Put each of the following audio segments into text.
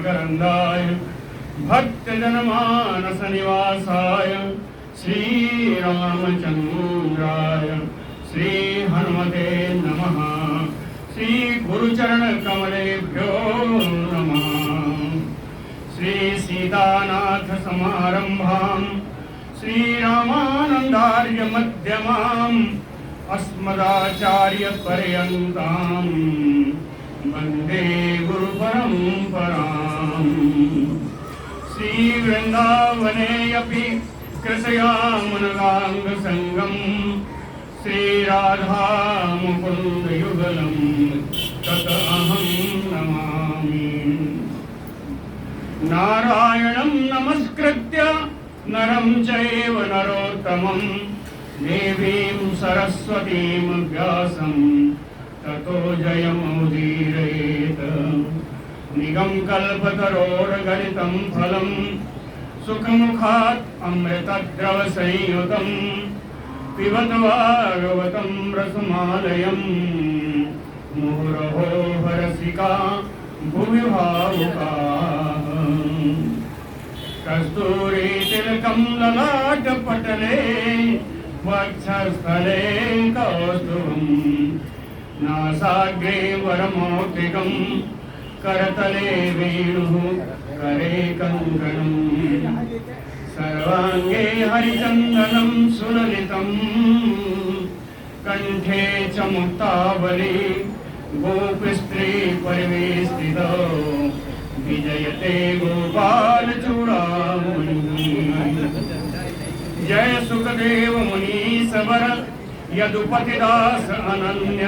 मकरंदाय भक्तजनमानस निवासाय श्रीरामचंद्राय श्री हनुमते नमः। श्री गुरुचरण कमलेभ्यो नमः। श्री सीतानाथ समारंभां श्रीरामानंदार्य मध्यमाम् अस्मदाचार्य पर्यन्तां वन्दे गुरु परम्पराम्। श्री वृंदावने अपि कृतयामनगांग संगम श्री राधा मुकुंद युगलम तत अहं नमामि। नारायणं नमस्कृत्य नरं चैव नरोत्तमं देवीं सरस्वतीं व्यासं ततो जयमुदीरयेत्। निगम कल्पतरोर्गलितं फलं सुखमुखात् अमृतद्रव संयुतं पिबत भागवतं रसमालयं मुहुरहो हरसिका भुवि भावुकाः। कस्तूरी तिलकं ललाटपटले वक्षस्थले कौस्तुभं नासाग्रे वरमौक्तिकं करतले वेणुः करे कंकणं। सर्वांगे हरिचंदनं सुललितं कंठे च मुक्तावली गोपस्त्री परिवेष्टितो विजयते गोपाल चूड़ामणि। जय सुखदेव मुनीसवर यदुपतिदास अनन्य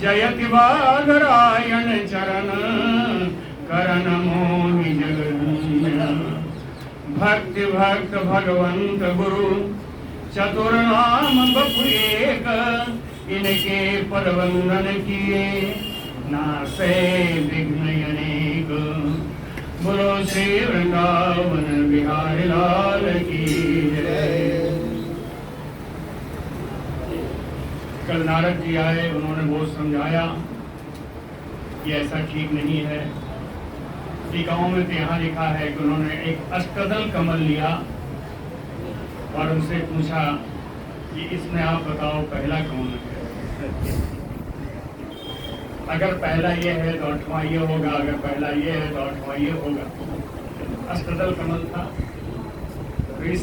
जयति वागरायण चरण करण मोहि जगन्य। भक्ति भक्त भगवंत गुरु चतुर्नाम बपु एक इनके पद वंदन किए नासे विघ्न अनेक। बोलो श्री वृंदावन बिहारी लाल की जय। कल नारद जी आए, उन्होंने बहुत समझाया कि ऐसा ठीक नहीं है। टीकाओं में तो यहाँ लिखा है कि उन्होंने एक अष्टदल कमल लिया और उनसे पूछा कि इसमें आप बताओ पहला कौन है। अगर पहला ये है तो अठवां ये होगा, अगर पहला ये है तो अठवां ये होगा। अष्टदल कमल था। तो इस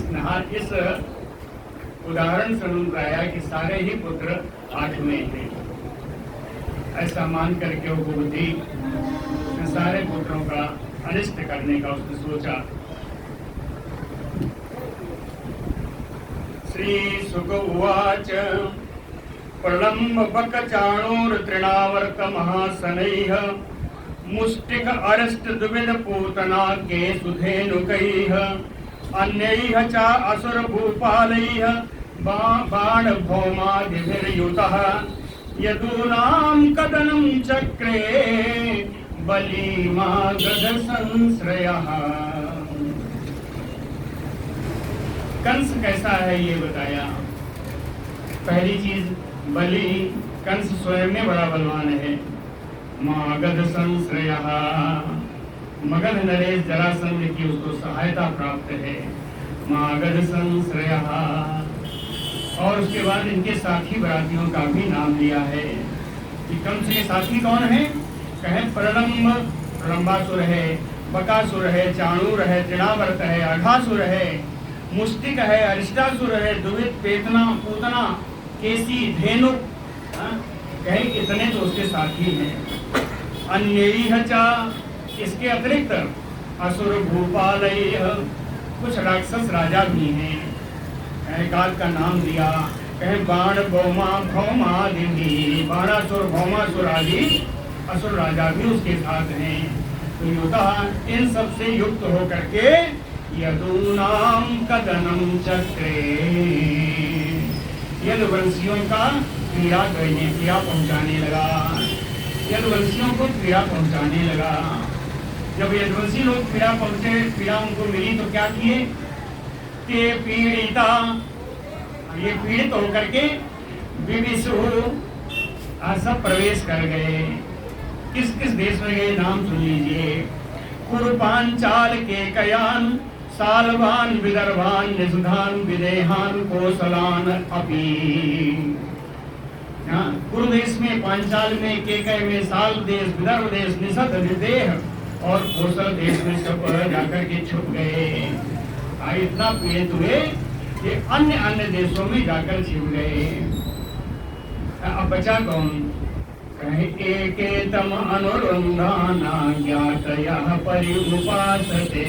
उदाहरण से बताया कि सारे ही पुत्र आठवें हैं। ऐसा मान करके वो बुद्धि सारे पुत्रों का अनिष्ट करने का उसने सोचा। श्री सुक उवाच प्रलम्ब बक चाणूर तृणावर्त महासनैः मुष्टिक अरिष्ट द्विविध पूतना के सुधेनुकैः अन्यैः च असुर भूपालैः बाण भौमादिभिर्युतः यदूनां कदनं चक्रे बलिमागध संश्रयः। कंस कैसा है ये बताया। पहली चीज बलि, कंस स्वयं में बड़ा बलवान है। मागध संश्रयः, मगध नरेश जरासंध की उसको सहायता प्राप्त है। मागध संश्रयः। और उसके बाद इनके साथी बरातियों का भी नाम लिया है कि कंस के साथी कौन है। कहे प्रलम्ब, प्रलम्बासुर है, बकासुर है, चाणूर है, तृणावर्त है, अघासुर है, मुष्टिक है, अरिष्टासुर है, द्विविध पेतना पूतना केसी धेनु। कहे इतने तो उसके साथी हैं। अन्यैः च, इसके अतिरिक्त असुर भूपालैः, कुछ राक्षस राजा भी हैं। एकाध का नाम दिया। कहे बाण भौमा भौमादि, बाणासुर भौमासुर आदि असुर राजा भी उसके साथ हैं। तो युता इन सब से युक्त होकर के यदूनाम कदनम चक्रे, यदुवंशियों का पीड़ा करने, पीड़ा पहुंचाने लगा। यदुवंशियों को पीड़ा पहुंचाने लगा। जब यदुवंशी लोग पीड़ा पहुंचे, पीड़ा उनको मिली तो क्या किए कि पीड़िता, ये पीड़ित होकर के विविशु सब प्रवेश कर गए। किस किस देश में गए नाम सुन लीजिए। कुरुपांचाल के कयान सालवान विदर्भान निषधान विदेहान कोसलान अपी। कुरु देश में, पांचाल में, केकय में, साल देश, विदर्भ देश, निषद, विदेह और कोसल देश में सब जाकर के छुप गए। इतना पीड़ित हुए कि अन्य अन्य देशों में जाकर छिप गए। अब बचा कौन? कहे एकेतम अनुरुंधाना ज्ञातयः पर्युपासते।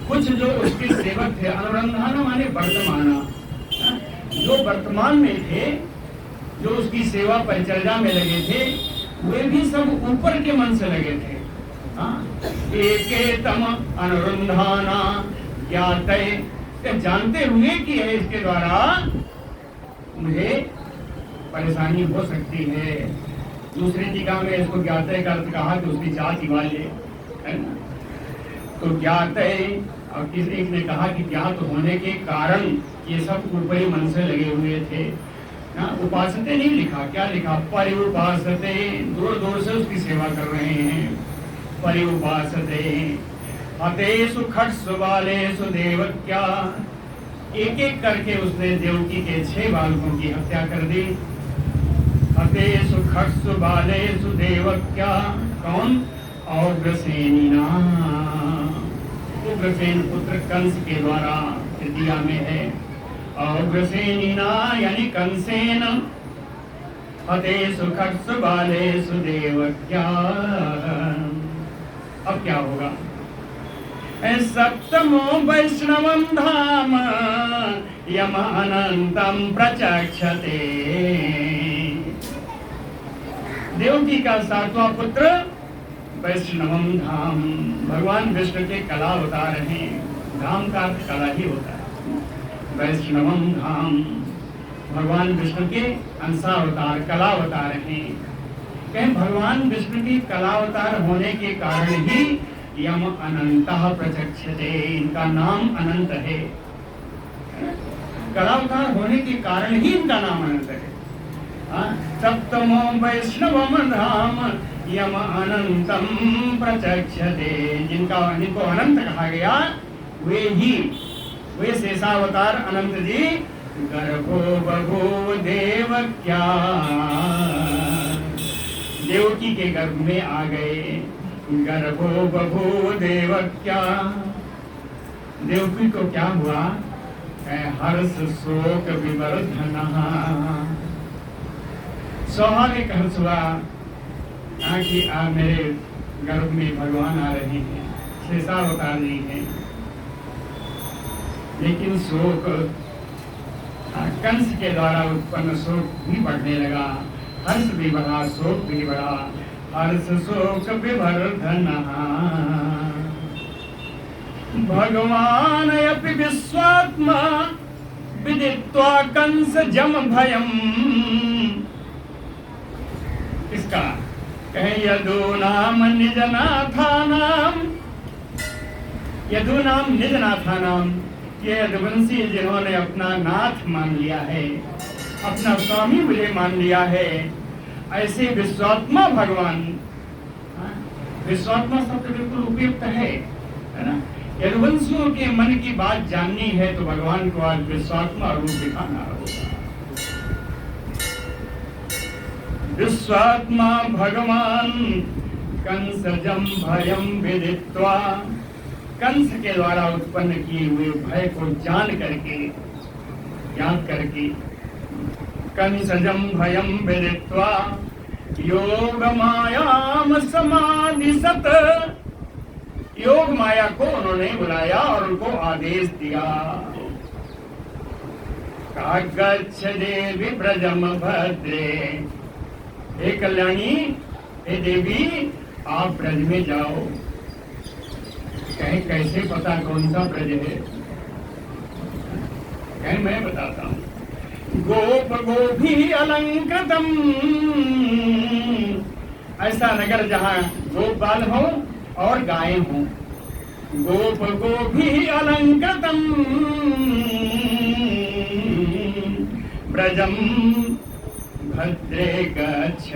कुछ जो उसके सेवक थे, अनुरंधाना माने वर्तमाना, जो वर्तमान में थे, जो उसकी सेवा परिचर्या में लगे थे, वे भी सब ऊपर के मन से लगे थे। एकेतम अनुरुंधाना ज्ञातय, जानते हुए कि है इसके द्वारा मुझे परेशानी हो सकती है। दूसरी टीका में इसको ज्ञातय का अर्थ कहा कि उसकी जाति वाले, है ना। तो ज्ञातय, और किसी एक ने कहा कि ज्ञात होने के कारण ये सब ऊपरी मन से लगे हुए थे। उपासते नहीं लिखा, क्या लिखा? परिउपासते, दूर दूर से उसकी सेवा कर रहे हैं। परिउपासते हतेषु खट्सु बालेषु देवक्या, एक एक करके उसने देवकी के 6 बालकों की हत्या कर दी। हतेषु खट्सु बालेषु देवक्या, कौन? औग्रसेनिना, उग्रसेन पुत्र कंस के द्वारा तृतीया में है। औग्रसेनिना यानी कंसेन, हतेषु खट्सु बालेषु देवक्या। अब क्या होगा? सप्तमो वैष्णवं धाम यम अनंतम प्रचक्षते। देवकी का 7वां पुत्र वैष्णवम धाम, भगवान विष्णु के कला अवतार हैं। धाम का अर्थ कला ही होता है। वैष्णवम धाम भगवान विष्णु के अंशावतार, कला अवतार हैं। कहें भगवान विष्णु की कला अवतार होने के कारण ही यम अनंतः प्रचक्षते, इनका नाम अनंत है। कलावतार होने के कारण ही इनका नाम अनंत है। सप्तमो वैष्णवम धाम यम अनंतम प्रचक्षते, जिनको अनंत कहा गया वे शेषावतार अनंत जी गर्भो बभूव देवक्या, देवकी के गर्भ में आ गए। गर्भो बभूव देवक्या, देवकी को क्या हुआ? हर्ष शोक विवर्धनः, स्वाभाविक हर्ष हुआ कि मेरे गर्भ में भगवान आ रहे हैं, शेषावतार जी हैं। लेकिन शोक, कंस के द्वारा उत्पन्न शोक भी बढ़ने लगा। हर्ष भी बढ़ा, शोक भी बढ़ा। हर्ष शोक विवर्धनः भगवान अपि विश्वात्मा विदित्वा कंस जम भयम्। इसका कहे यदूनाम निजनाथानाम, यदूनाम निजनाथानाम, ये यदुवंशी जिन्होंने अपना नाथ मान लिया है, अपना स्वामी मुझे मान लिया है, ऐसे विश्वात्मा भगवान। विश्वात्मा शब्द बिल्कुल उपयुक्त है ना। यदुवंशियों के मन की बात जाननी है तो भगवान को आज विश्वात्मा रूप दिखाना होगा। विश्वात्मा भगवान कंस जम भयम विदित्वा, कंस के द्वारा उत्पन्न किए हुए भय को जान करके, याद करके, कंसजम भयम विदित्वा योग मायाम समाधिसत, योग माया को उन्होंने बुलाया और उनको आदेश दिया। गच्छ देवी ब्रजम भद्रे, हे कल्याणी, हे देवी आप ब्रज में जाओ। कहीं कैसे पता कौन सा ब्रज है? कहीं मैं बताता हूँ। गोप गोपी अलंकृतम, ऐसा नगर जहाँ गोप बाल हो और गायें हों। गोप गोपी अलंकृतम ब्रजम भद्रे गच्छ,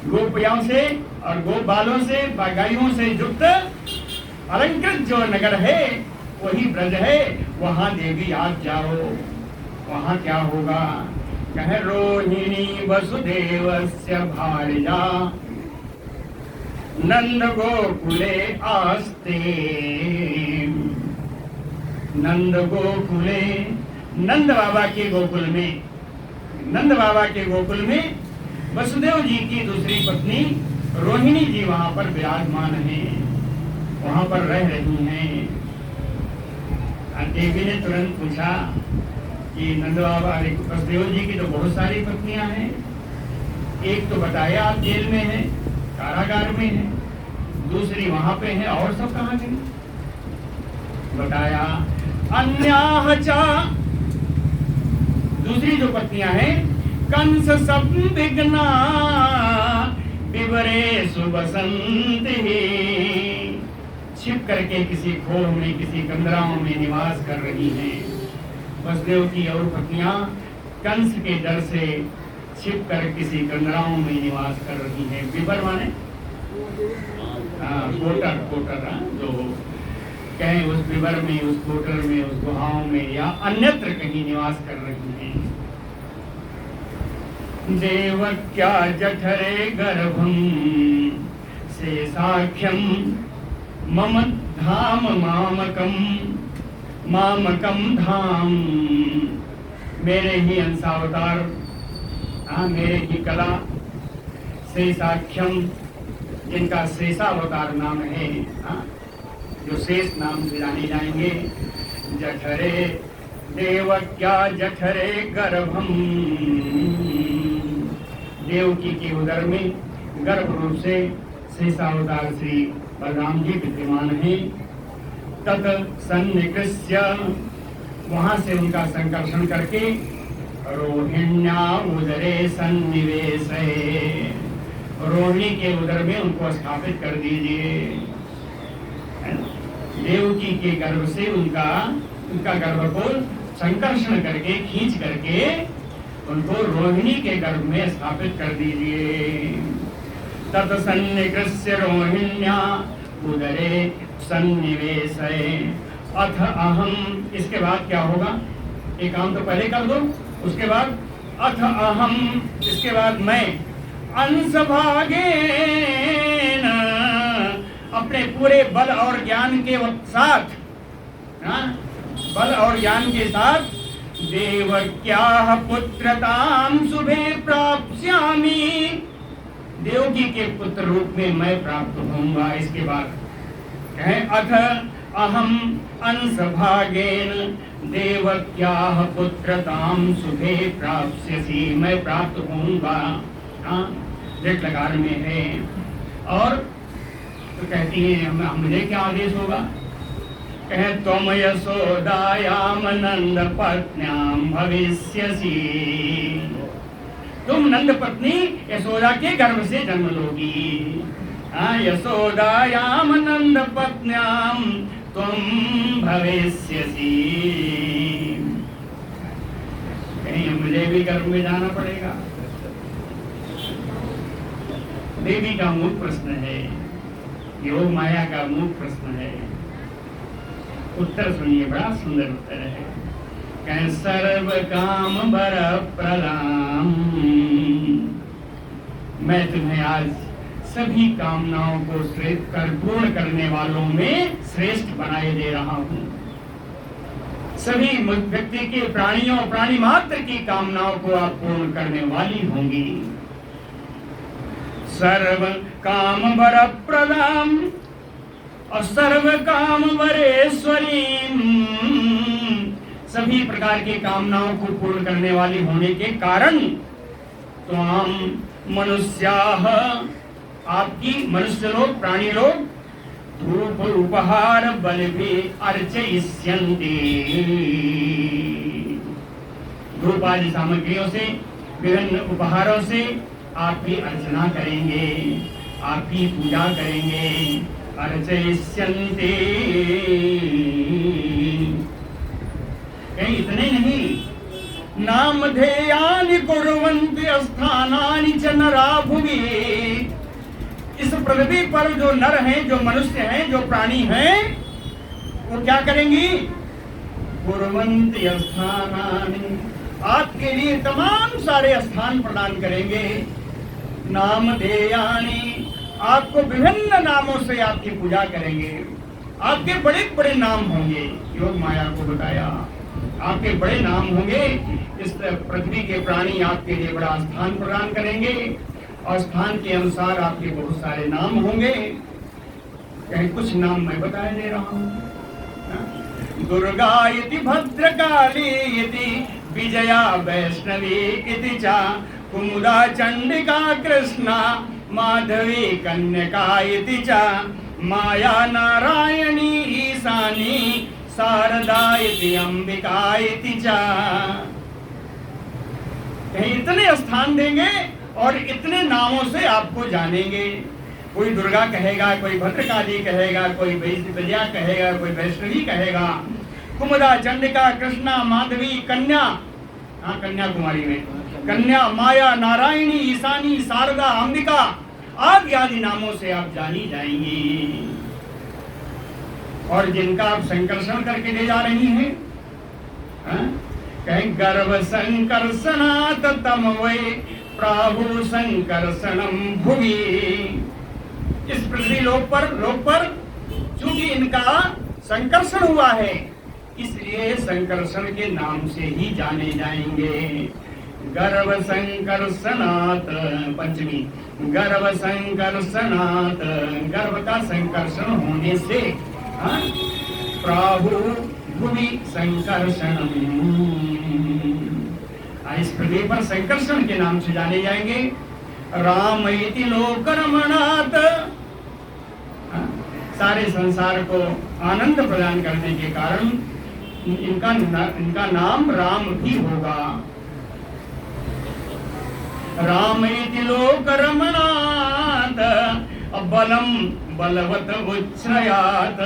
गोपियों से और गोपालों से, गायों से युक्त अलंकृत जो नगर है वही ब्रज है। वहां देवी आप जाओ, वहां क्या होगा? कह रोहिणी वसुदेवस्य भार्या नंद गोकुले आस्ते। नंद गोकुले, नंद बाबा के गोकुल में, नंद बाबा के गोकुल में वसुदेव जी की दूसरी पत्नी रोहिणी जी वहां पर विराजमान है, वहां पर रह रही हैं। देवी ने तुरंत पूछा कि नंद बाबा, वसुदेव जी की तो बहुत सारी पत्नियां हैं, एक तो बताया आप जेल में है, कारागार में है, दूसरी वहां पे है, और सब कहाँ गई? बताया अन्याह चा, दूसरी जो पत्नियां हैं, कंस सब विघ्ना विवरे सुबसंत ही, छिप करके किसी खोह में, किसी कंदराओं में निवास कर रही हैं। वसुदेव की और पत्नियां कंस के डर से छिप कर किसी कंदराओं में निवास कर रही हैं। विवर माने कोटर, कोटर जो कहें उस विवर में, उस कोटर में, उस गुहाओं में या अन्यत्र कहीं निवास कर रही हैं। देवक्या जठरे गर्भम से साख्यम मम धाम मामकम, मामकम धाम, मेरे ही अंशावतार, मेरे ही कला से साख्यम, जिनका शेषावतार नाम है, जो शेष नाम से जाने जाएंगे। जठरे देवक्या जठरे गर्भम, देवकी के उदर में गर्भ रूप से शेषावतार श्री बलराम जी विद्यमान है। तत् सन्निकृष्य, वहां से उनका संकर्षण करके रोहिण्या उदरे सन्निवेश, रोहिणी के उदर में उनको स्थापित कर दीजिए। देवकी के गर्भ से उनका गर्भ को संकर्षण करके, खींच करके उनको रोहिणी के गर्भ में स्थापित कर दीजिए। तत्सन्निकृष्य रोहिण्या उदरे सन्निवेश अथ अहम, इसके बाद क्या होगा? एक काम तो पहले कर दो, उसके बाद अथ अहम, इसके बाद मैं अंशभागेन, अपने पूरे बल और ज्ञान के साथ, बल और ज्ञान के साथ देवक्याः पुत्रतां शुभे प्राप्स्यामि, देवकी के पुत्र रूप में मैं प्राप्त होऊंगा। इसके बाद कहें अथ अहम अंशभागेन देवक्याः पुत्रतां शुभे प्राप्स्यसि, मैं प्राप्त होऊंगा। जेठ लकार में है। और तो कहती है मुझे क्या आदेश होगा? कहे त्वम यशोदायाम नंद पत्न्याम भविष्यसि, तुम नंद पत्नी यशोदा के गर्भ से जन्म लोगी। यशोदायाम नंद पत्न्याम तुम भविष्यसि, कहीं मुझे भी गर्भ में जाना पड़ेगा। देवी का मूल प्रश्न है, योग माया का मूल प्रश्न है। उत्तर सुनिए, बड़ा सुंदर उत्तर है। कह सर्व काम बर प्रलाम, मैं तुम्हें आज सभी कामनाओं को पूर्ण करने वालों में श्रेष्ठ बनाए दे रहा हूँ। सभी व्यक्ति के, प्राणियों, प्राणी मात्र की कामनाओं को आप पूर्ण करने वाली होंगी। सर्व काम वर प्रदाम और सर्व काम वरेश्वरी, सभी प्रकार की कामनाओं को पूर्ण करने वाली होने के कारण त्वाम मनुष्याः, आपकी मनुष्य लोग, प्राणी लोग धूप उपहार बल भी अर्चयिष्यन्ति, धूप आदि सामग्रियों से, विभिन्न उपहारों से आपकी अर्चना करेंगे, आपकी पूजा करेंगे। अर्चयिष्यन्ते, कहीं इतने नहीं, नामधेयानि कुर्वन्ति स्थानानि च नरा भुवि, पृथ्वी पर जो नर हैं, जो मनुष्य हैं, जो प्राणी हैं, वो क्या करेंगी? कुर्वन्ति स्थानानि, आपके लिए तमाम सारे स्थान प्रदान करेंगे। नामधेयानि, आपको विभिन्न नामों से आपकी पूजा करेंगे। आपके बड़े बड़े नाम होंगे। योग माया को बताया आपके बड़े नाम होंगे। इस पृथ्वी के प्राणी आपके लिए बड़ा स्थान प्रदान करेंगे और स्थान के अनुसार आपके बहुत सारे नाम होंगे। कहीं कुछ नाम मैं बताया दे रहा हूँ। दुर्गा इति भद्रकाली इति विजया वैष्णवी इति च कुमुदा चंडिका कृष्णा माधवी कन्यका इति च माया नारायणी ईशानी शारदा इति अंबिका इति च। कहीं इतने स्थान देंगे और इतने नामों से आपको जानेंगे। कोई दुर्गा कहेगा, कोई भद्रकाली कहेगा, कोई विजया कहेगा, कोई वैष्णवी कहेगा, कुमुदा चंडिका कृष्णा माधवी कन्या, हाँ कन्याकुमारी में कन्या, माया नारायणी ईशानी शारदा अंबिका आदि आदि नामों से आप जानी जाएंगी। और जिनका आप संकर्षण करके ले जा रही हैं, कहीं गर्भ संकर्षणात् तम वै प्राहु संकर्षणम भुवि। इस पृथ्वी लोक पर चूंकि इनका संकर्षण हुआ है, इसलिए संकर्षण के नाम से ही जाने जाएंगे। गर्भ संकर्षणात्, पंचमी, गर्भ संकर्षणात्, गर्भ का संकर्षण होने से, प्राहु भुवि संकर्षणम, इस पृथ्वी पर संकर्षण के नाम से जाने जाएंगे। राम इति लोकरमणात्, सारे संसार को आनंद प्रदान करने के कारण इनका नाम राम भी होगा। राम इति लोकरमणात् बलम बलवत उच्छ्रयात्,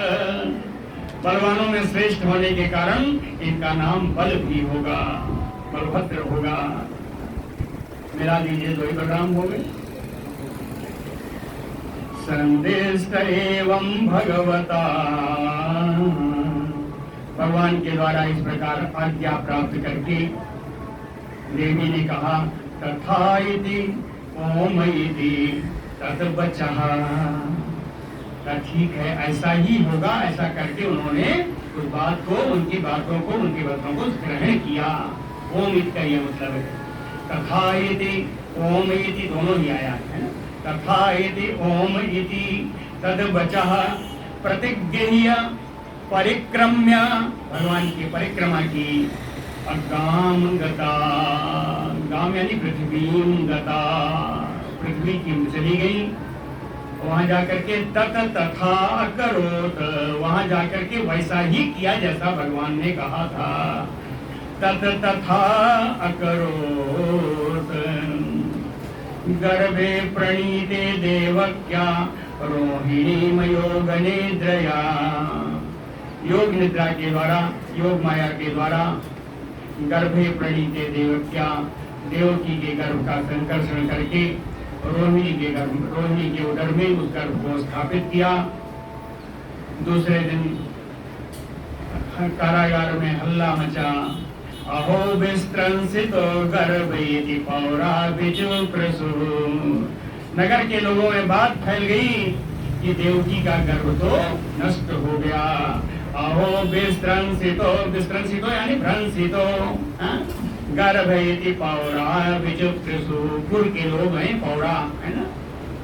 बलवानों में श्रेष्ठ होने के कारण इनका नाम बल भी होगा, बलभद्र होगा। मिला दीजिए, दो ही बलराम हो गए। संदिष्ट एवं भगवता, भगवान के द्वारा इस प्रकार आज्ञा प्राप्त करके देवी ने कहा तथा इति ओम इति तद्वचः, ठीक है ऐसा ही होगा। ऐसा करके उन्होंने उस बात को, उनकी बातों को, उनके वचनों को ग्रहण किया। ओम इत का यह मतलब है। तथा इति ओम इति दोनों ही आया है। तथा इति ओम इति तद्वचः प्रतिगृह्य परिक्रम्य, भगवान की परिक्रमा की। गाम गता, गाम यानी पृथ्वी गता, पृथ्वी की चली गई। वहां जाकर के तत तथा करोत, वहां जाकर के वैसा ही किया जैसा भगवान ने कहा था। तत तथा अकरोत, गर्भे प्रणीते देवक्या रोहिणी योग निद्रया, योग निद्रा के द्वारा, योग माया के द्वारा गर्भे प्रणीते देवक्या, देवकी के गर्भ का संकर्षण करके रोहिणी के उदर में उस गर्भ को स्थापित किया। दूसरे दिन कारागार में हल्ला मचा। अहो विस्त्रंसितो गर्भेति पौरा विचुक्रसु, नगर के लोगों में बात फैल गई कि देवकी का गर्भ तो नष्ट हो गया। अहो विस्त्रंसितो, विस्त्रंसितो यानी भ्रंसितो, गर्भेति पौरा विचुक्रसु, पुर के लोग हैं, पौरा है ना,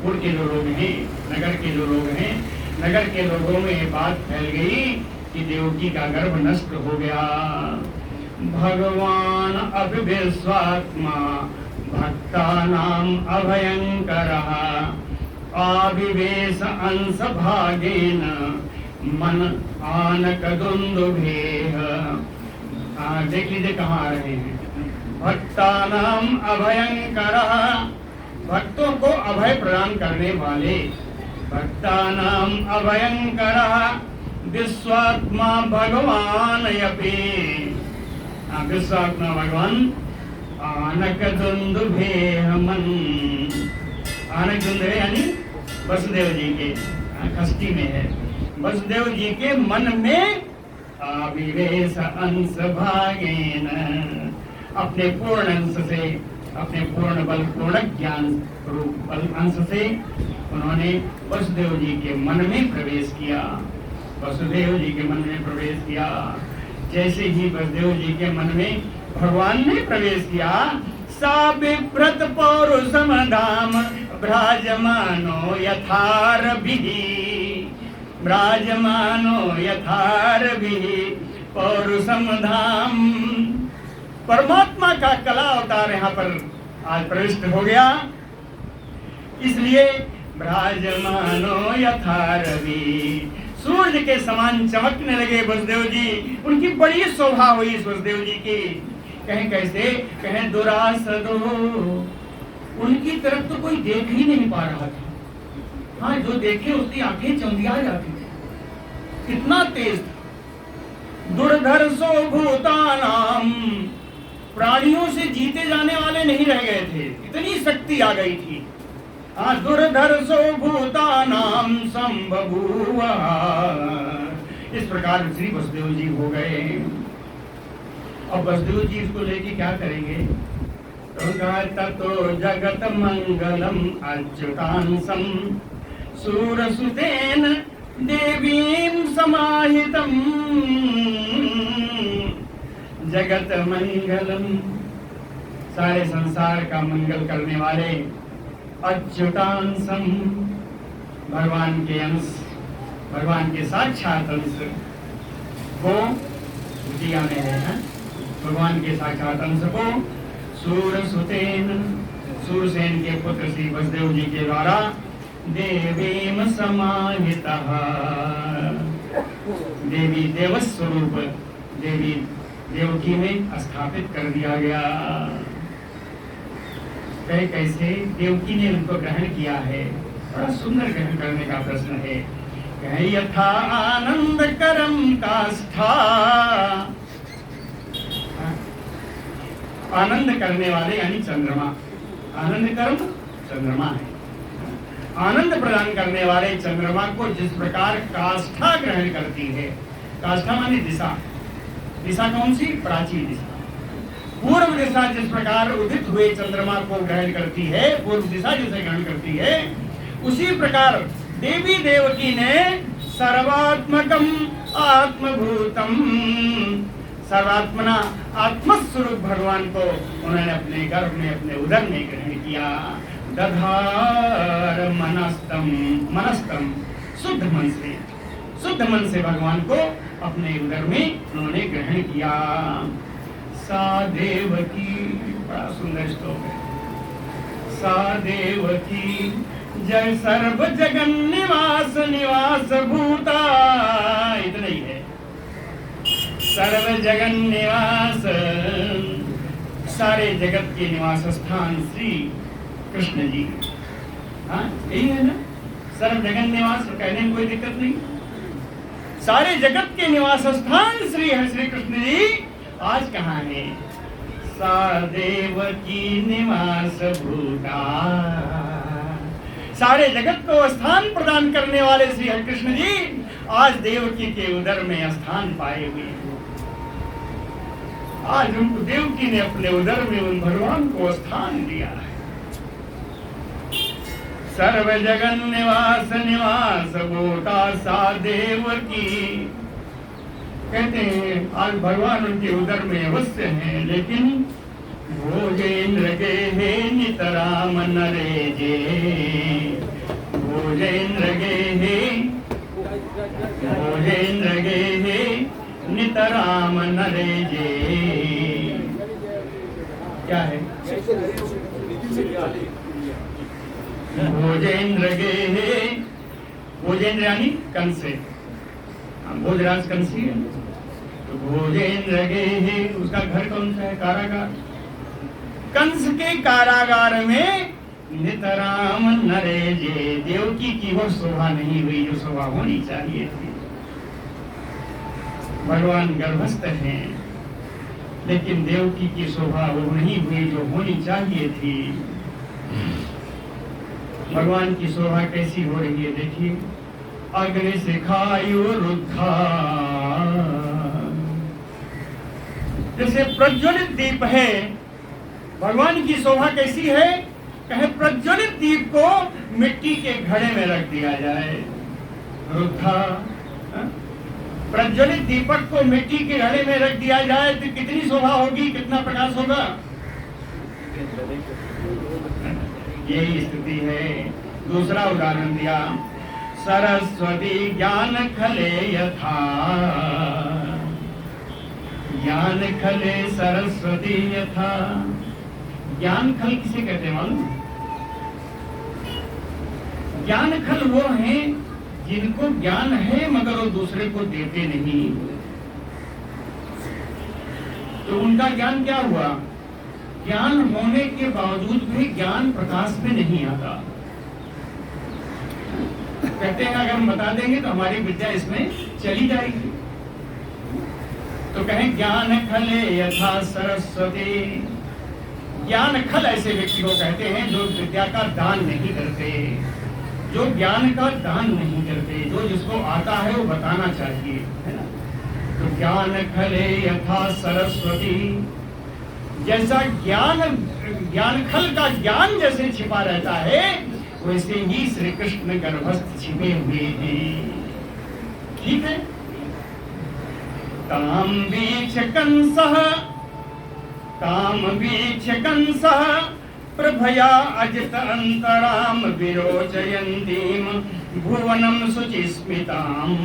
पुर के जो लोग हैं, नगर के जो लोग हैं, नगर के लोगों में बात फैल गई कि देवकी का गर्भ नष्ट हो गया। भगवान अभिविश्वात्मा भक्तानाम अभयंकरः आविवेश अंश भागेन मन आनक दुंदुभेह। देख लीजिए कहाँ आ रहे हैं। भक्तानाम अभयंकरः, भक्तों को अभय प्रदान करने वाले। भक्तानाम अभयंकरः विश्वात्मा भगवान यपि, विश्वात्मा भगवान आनक दुंदुभेह मन, आनक दुंदुभे यानी वसुदेव जी के खष्टी में है, वसुदेव जी के मन में आविवेश अंश भागेन, अपने पूर्ण अंश से, अपने पूर्ण बल, पूर्ण ज्ञान रूप बल अंश से उन्होंने वसुदेव जी के मन में प्रवेश किया, वसुदेव जी के मन में प्रवेश किया। जैसे ही वसुदेव जी के मन में भगवान ने प्रवेश किया, सा बिभ्रत पौरुषम धाम भ्राजमानो यथारभिः, भ्राजमानो यथारभिः पौरुषम धाम। परमात्मा का कला अवतार यहाँ पर आज प्रविष्ट हो गया, इसलिए भ्राजमानो यथारभिः, सूर्य के समान चमकने लगे वसुदेव जी। उनकी बड़ी शोभा हुई वसुदेव जी की। कहें कैसे? कहें दुरासदो, उनकी तरफ तो कोई देख ही नहीं पा रहा था। हाँ, जो देखे उसकी आंखें चौंधिया जाती थी, कितना तेज था। दुर्धर्षो भूतानाम, प्राणियों से जीते जाने वाले नहीं रह गए थे, इतनी शक्ति आ गई थी। दुर्धर्षो भूतानाम संबभूव, इस प्रकार श्री वसुदेव जी हो गए। अब वसुदेव जी इसको लेके क्या करेंगे? तो ततो जगत मंगलम अच्युतांसम सूरसुतेन देवीं समाहितम, जगत मंगलम, सारे संसार का मंगल करने वाले, अच्युतांसम, भगवान के अंश, भगवान के साक्षात अंश को दिया में है, भगवान के साक्षात अंश को सूरसुतेन, सूरसेन के पुत्र श्री वसुदेव जी के द्वारा देवीम समाहितः, देवी देवस्वरूप देवी देवकी में स्थापित कर दिया गया। कैसे? देवकी ने उनको ग्रहण किया है, बड़ा सुंदर ग्रहण करने का प्रश्न है। यथा आनंद करम काष्ठा, आनंद करने वाले यानी चंद्रमा, आनंद कर्म चंद्रमा है। आनंद प्रदान करने वाले चंद्रमा को जिस प्रकार काष्ठा ग्रहण करती है, काष्ठा माने दिशा, दिशा कौन सी? प्राचीन दिशा। पूर्व दिशा जिस प्रकार उदित हुए चंद्रमा को ग्रहण करती है, पूर्व दिशा जिसे ग्रहण करती है, उसी प्रकार देवी देवकी ने सर्वात्मकम आत्मभूतम, सर्वात्मना आत्मस्वरूप भगवान को उन्होंने अपने गर्भ में, अपने उदर में ग्रहण किया। दधार मनस्तम, मनस्तम शुद्ध मन से, शुद्ध मन से भगवान को अपने उदर में उन्होंने ग्रहण किया। सा देवकी, बड़ा सुंदर श्लोक है। सा देवकी जय सर्व जगन निवास निवास भूता, इतना ही है। सर्व जगन निवास, सारे जगत के निवास स्थान श्री कृष्ण जी। हाँ, यही है ना, सर्व जगन निवास कहने में कोई दिक्कत नहीं। सारे जगत के निवास स्थान श्री कृष्ण जी आज कहाँ है? सा देवकी निवास भूता, सारे जगत को स्थान प्रदान करने वाले श्री हरिकृष्ण जी आज देवकी के उदर में स्थान पाए हुए हैं। आज उनको देवकी ने अपने उदर में उन भगवान को स्थान दिया है। सर्व जगन निवास निवास भूता सा देवकी, कहते हैं आज भगवान उनके उदर में अवश्य हैं, लेकिन भोजेन्द्र गेहे नितराम नरे जे, भोजेन्द्र गेहे, भोजेन्द्र गेहे नितराम नरे जे, क्या है? भोजेन्द्र गेहे, भोजेन्द्र यानी कंस से, भोजराज कंसी है। तो भोजेन्द्र गेहे, उसका घर कौन सा है? कारागार। कंस के कारागार में नितराम नरे जे, देवकी की वो शोभा नहीं हुई जो शोभा होनी चाहिए थी। भगवान गर्भस्थ हैं, लेकिन देवकी की शोभा वो नहीं हुई जो होनी चाहिए थी। भगवान की शोभा कैसी हो रही है देखिए। अग्नि सिखायु रुद्धा, जैसे प्रज्वलित दीप है। भगवान की शोभा कैसी है? कहे प्रज्वलित दीप को मिट्टी के घड़े में रख दिया जाए। रुद्धा, प्रज्वलित दीपक को मिट्टी के घड़े में रख दिया जाए तो कितनी शोभा होगी, कितना प्रकाश होगा। यही स्थिति है। दूसरा उदाहरण दिया, सरस्वती ज्ञान खले यथा, ज्ञान खले सरस्वती यथा। ज्ञान खल किसे कहते हैं मालूम? ज्ञान खल वो हैं जिनको ज्ञान है मगर वो दूसरे को देते नहीं, तो उनका ज्ञान क्या हुआ? ज्ञान होने के बावजूद भी ज्ञान प्रकाश में नहीं आता। कहते हैं अगर हम बता देंगे तो हमारी विद्या इसमें चली जाएगी। तो कहें ज्ञान खले यथा सरस्वती। ज्ञान खल ऐसे व्यक्ति को कहते हैं जो विद्या का दान नहीं करते, जो ज्ञान का दान नहीं करते, जो जिसको आता है वो बताना चाहिए, है ना। तो ज्ञान खले यथा सरस्वती, जैसा ज्ञान खल का ज्ञान जैसे छिपा रहता है वैसे ही श्री कृष्ण गर्भस्थ छिपे हुए हैं। ठीक है। ताम वीक्ष कंसः, ताम वीक्ष कंसः प्रभया अजित अंतराम विरोचयन्तीम भुवनम शुचिस्मिताम।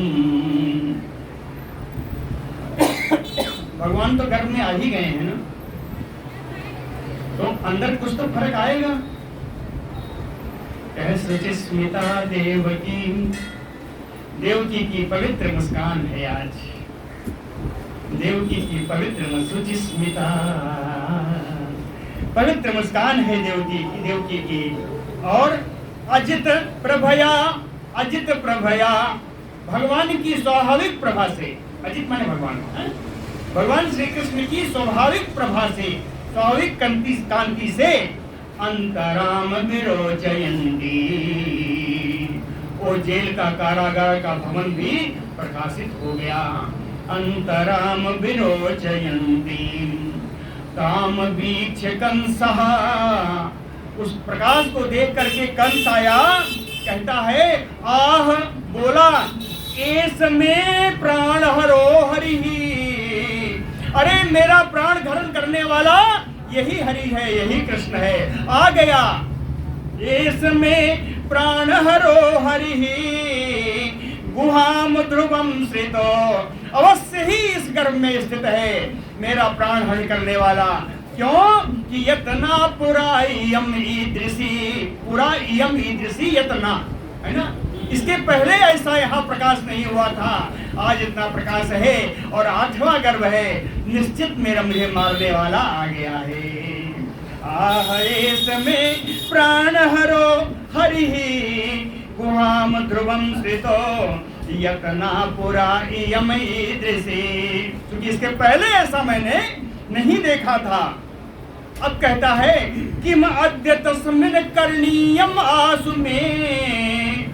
भगवान तो गर्भ में आ ही गए हैं ना, तो अंदर कुछ तो फर्क आएगा। शुचिस्मिता देवकी, देवकी की पवित्र मुस्कान है आज, देवकी की पवित्र शुचिस्मिता, पवित्र मुस्कान है देवकी की। और अजित प्रभया, अजित प्रभया भगवान की स्वाभाविक प्रभा से, अजित माने भगवान है? भगवान श्री कृष्ण की स्वाभाविक प्रभा से, स्वाभाविक कांति से अंतराम विरोचयन्ती, वो जेल का कारागार का भवन भी प्रकाशित हो गया। अंतराम विरोचयन्ती ताम वीक्ष कंसः, उस प्रकाश को देख करके कंस आया, कहता है आह, बोला एस में प्राण हरो हरि, अरे मेरा प्राण हरण करने वाला यही हरि है, यही कृष्ण है, आ गया। एस में प्राण हरो हरि गुहाम ध्रुवम श्रितो, अवश्य ही इस गर्भ में स्थित है मेरा प्राण हरण करने वाला। क्यों कि यतना पुरा इयम ईदृशी, पुरा इयम ईदृशी यतना, है ना। इसके पहले ऐसा यहाँ प्रकाश नहीं हुआ था, आज इतना प्रकाश है और 8वां गर्भ है, निश्चित मेरा मुझे मारने वाला आ गया है। आहरेश में प्राण हरो हरि गुहाम ध्रुवम श्रितो यतना पुरा इयम ईदृशी, क्योंकि इसके पहले ऐसा मैंने नहीं देखा था। अब कहता है किम अद्य तस्मिन् करणीयम आसु में,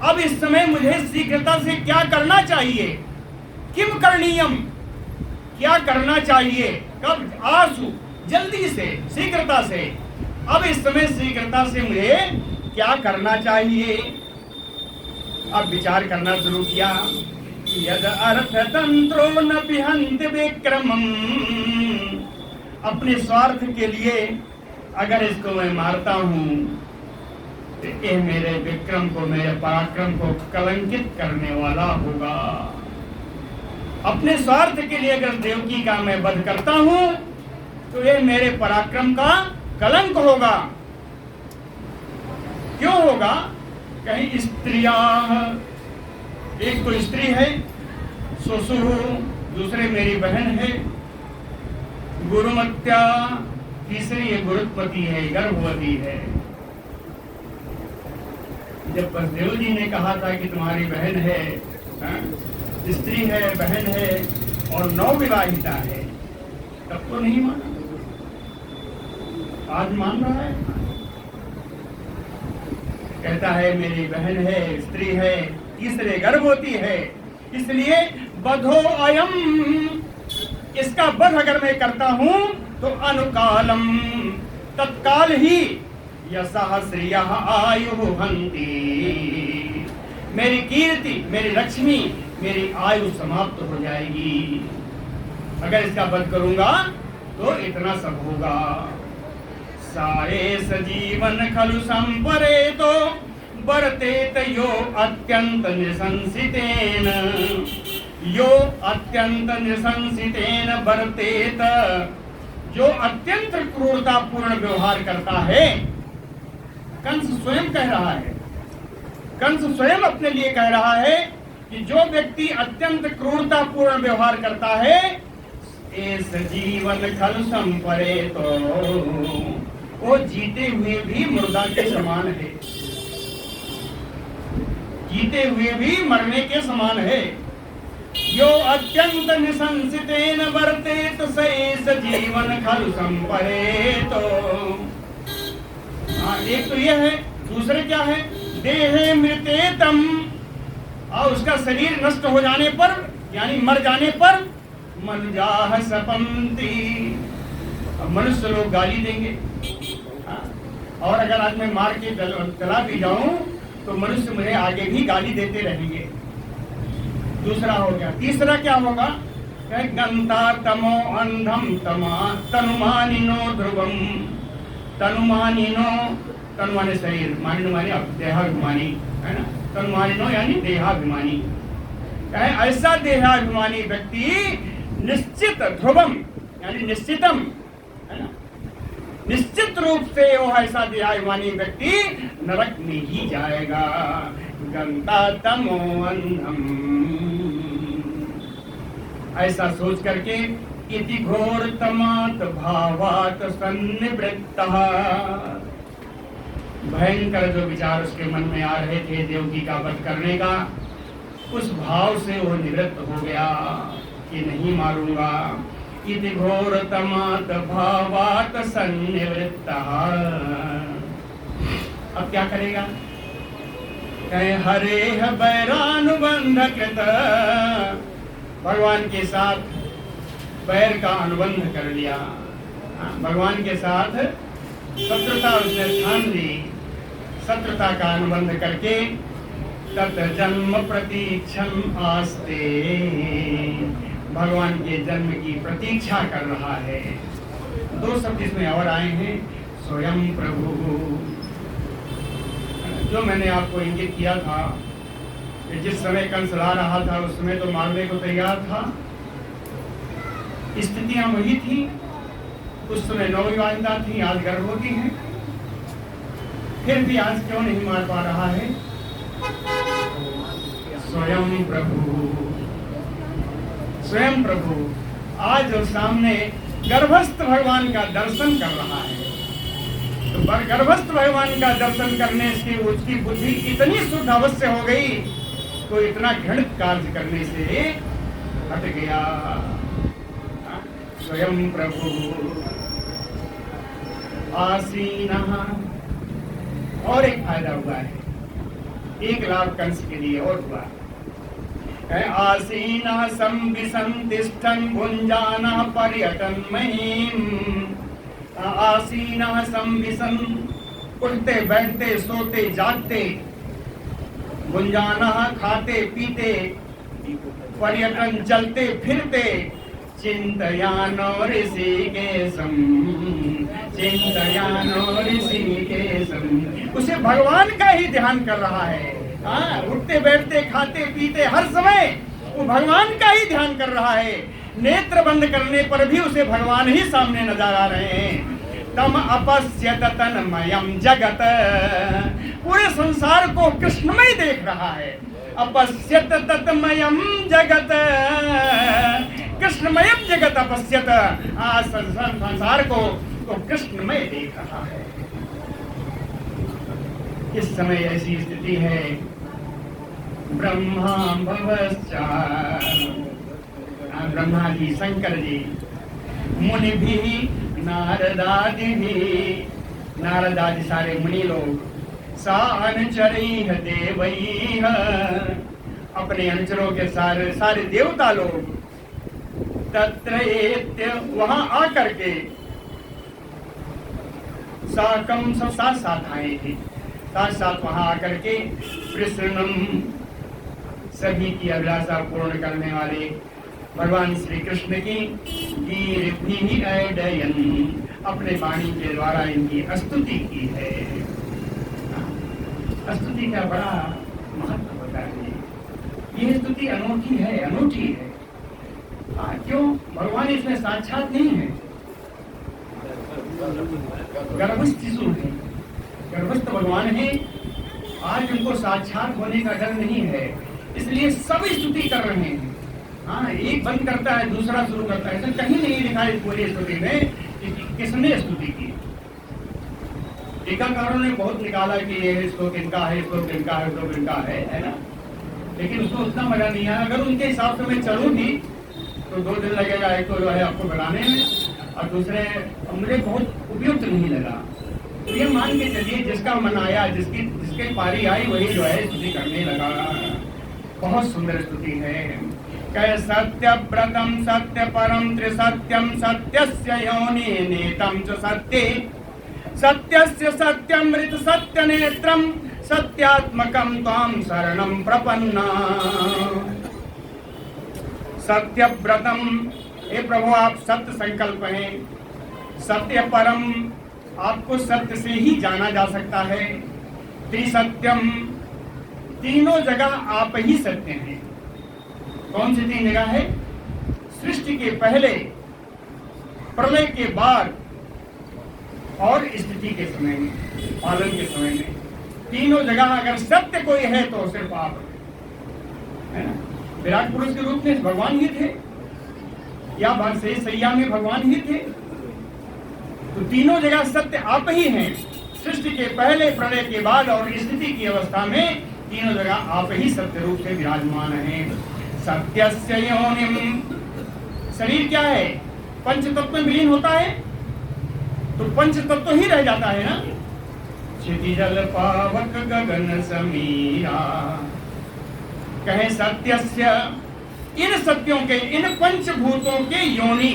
अब इस समय मुझे शीघ्रता से क्या करना चाहिए। किम करणीयम, क्या करना चाहिए, कब, आसु जल्दी से, शीघ्रता से। अब इस समय शीघ्रता से मुझे क्या करना चाहिए। अब विचार करना शुरू किया। यद अर्थतंत्रो न पिहन्ति विक्रमम्, अपने स्वार्थ के लिए अगर इसको मैं मारता हूँ तो ये मेरे विक्रम को, मेरे पराक्रम को कलंकित करने वाला होगा। अपने स्वार्थ के लिए अगर देवकी का मैं वध करता हूँ तो ये मेरे पराक्रम का कलंक होगा। क्यों होगा? कहीं स्त्रियां, एक तो स्त्री है सुसुहु, दूसरे मेरी बहन है गुरुमत्या, तीसरी ये गुरुत्पति है, गर्भवती है। जब वसुदेव जी ने कहा था कि तुम्हारी बहन है, स्त्री है, बहन है और नवविवाहिता है, तब तो नहीं माना, आज मान रहा है। कहता है मेरी बहन है, स्त्री है, तीसरे गर्भवती है, इसलिए बधो अयम, इसका वध अगर मैं करता हूं तो अनुकालम, तत्काल ही यशः श्रियः आयु हन्ति, मेरी कीर्ति, मेरी लक्ष्मी, मेरी आयु समाप्त हो जाएगी। अगर इसका वध करूंगा तो इतना सब होगा। सारे सजीवन खलु संपरे तो वर्तेत यो अत्यंत निशंसितेन, यो अत्यंत निशंसितेन वर्तेत, जो अत्यंत क्रूरता पूर्ण व्यवहार करता है। कंस स्वयं कह रहा है, कंस स्वयं अपने लिए कह रहा है कि जो व्यक्ति अत्यंत क्रूरता पूर्ण व्यवहार करता है, इस जीवन खल संपरे तो वो जीते हुए भी मुर्दा के समान है, जीते हुए भी मरने के समान है। यो अत्यंत निशंसितेन वर्तेत सैस जीवन खल संपरे तो। एक तो यह है, दूसरे क्या है, देहे मृतेतम, और उसका शरीर नष्ट हो जाने पर यानी मर जाने पर मनुजाह सपंती, अब मनुष्य लोग गाली देंगे। और अगर आज मैं मार के जला भी जाऊं तो मनुष्य मुझे आगे भी गाली देते रहेंगे। दूसरा हो गया। तीसरा क्या होगा, गंता तमो अंधम तमा तनुमानिनो ध्रुवम, तनुमानिनो, तनु माने शरीर, मानिनो माने देहाभिमानी है ना, तनुमानिनो यानी देहाभिमानी, ऐसा देहाभिमानी व्यक्ति निश्चित ध्रुवम यानी निश्चितम है ना, निश्चित रूप से वो ऐसा देहाभिमानी व्यक्ति नरक में ही जाएगा। गंता तमो अंधम, ऐसा सोच करके इति घोर तमात भावात सन्निवृत्तः, भयंकर जो विचार उसके मन में आ रहे थे देवकी का वध करने का, उस भाव से वो निवृत्त हो गया कि नहीं मारूंगा। इति घोर तमात भावात सन्निवृत्तः, अब क्या करेगा, कहे हरे बैरानुबंध कृत, भगवान के साथ बैर का अनुबंध कर लिया, भगवान के साथ शत्रुता उसने ठान ली, शत्रुता का अनुबंध करके तत् जन्म प्रतीक्षण आस्ते, भगवान के जन्म की प्रतीक्षा कर रहा है। दो शब्द इसमें और आए हैं, स्वयं प्रभु, जो मैंने आपको इंगित किया था कि जिस समय कंस ला रहा था उस समय तो मारने को तैयार था, स्थितियां वही थी, उस समय नवविवाहिता थी, आज गर्भवती है, फिर भी आज क्यों नहीं मार पा रहा है। स्वयं प्रभु, स्वयं प्रभु आज और सामने गर्भस्थ भगवान का दर्शन कर रहा है। तो गर्भस्थ भगवान का दर्शन करने से उसकी बुद्धि इतनी शुद्ध अवश्य हो गई तो इतना घृणित कार्य करने से हट गया। स्वयं प्रभु आसीनः, और एक फायदा हुआ है, एक लाभ कंस के लिए और हुआ, आसीनः संविसंतिष्ठन् भुञ्जानः पर्यटन् महीम्, आसीनः संविसन, उठते बैठते सोते जागते, भुञ्जानः खाते पीते, पर्यटन चलते फिरते, चिंतयानो ऋषिकेशम, चिंतयानो ऋषिकेशम, उसे भगवान का ही ध्यान कर रहा है। उठते बैठते खाते पीते हर समय वो भगवान का ही ध्यान कर रहा है। नेत्र बंद करने पर भी उसे भगवान ही सामने नजर आ रहे हैं। तम अपश्यत तन्मयम् जगत, पूरे संसार को कृष्णमय देख रहा है। अपश्यत तन्मयम् जगत, कृष्णमयम् जगत अपश्यत, संसार को तो कृष्णमय देख रहा है। इस समय ऐसी स्थिति है, ब्रह्मा भवश्च, ब्रह्मा जी, शंकर जी, मुनि भी, नारदादि भी, नारदादि सारे मुनि लोग, सा अनुचरैः देवैः, अपने अनुचरों के सारे सारे देवता लोग तत्र एत्य वहां आकर के साकम सब साथ साथ आए थे, साथ साथ वहां आकर के प्रसन्नम सभी की अभिलाषा पूर्ण करने वाले भगवान श्री कृष्ण की कीर्ति अडयन अपने वाणी के द्वारा इनकी स्तुति की है। स्तुति का बड़ा महत्व होता है। ये स्तुति अनोखी है, अनूठी है। क्यों? भगवान इसमें साक्षात नहीं है, गर्भस्थ शिशु है, गर्भस्थ भगवान है। आज उनको साक्षात होने का डर नहीं है, इसलिए सब स्तुति कर रहे हैं। हाँ, एक बंद करता है दूसरा शुरू करता है, ऐसा कहीं नहीं लिखा है पूरी स्तुति में कि किसने स्तुति की। टीकाकारों ने बहुत निकाला कि ये श्लोक इनका है, श्लोक इनका है, श्लोक इनका है ना, लेकिन उसको उतना मजा नहीं आया। अगर उनके हिसाब से मैं चलूंगी तो 2 दिन लगेगा, एक तो जो है आपको बनाने में, और दूसरे मुझे बहुत उपयुक्त नहीं लगा। तो ये मान के चलिए जिसका मन आया, जिसके पारी आई वही जो है स्तुति करने लगा। बहुत सुंदर स्तुति है। कह सत्य व्रतम सत्य परम त्रिसत्यम सत्यस्य योनि नेतम च सत्ये सत्यस्य सत्यमृत सत्य नेत्रम सत्यात्मकम त्वां शरणं प्रपन्ना। सत्य व्रतम, हे प्रभु आप सत्य संकल्प हैं। सत्य परम, आपको सत्य से ही जाना जा सकता है। त्रिसत्यम, तीनों जगह आप ही सत्य हैं। कौन सी 3 जगह है? सृष्टि के पहले, प्रलय के बाद और स्थिति के समय में, पालन के समय में, तीनों जगह अगर सत्य कोई है तो सिर्फ आप है ना। विराट पुरुष के रूप में भगवान ही थे, या भगशेष सैया में भगवान ही थे। तो तीनों जगह सत्य आप ही हैं। सृष्टि के पहले, प्रलय के बाद और स्थिति की अवस्था में तीनों जगह आप ही सत्य रूप से विराजमान हैं। सत्यस्य योनिम, शरीर क्या है? पंच तत्व में विलीन होता है तो पंच तत्व ही रह जाता है ना। क्षिति जल पावक गगन समीरा, कहे सत्यस्य, इन सत्यों के, इन पंचभूतों के योनि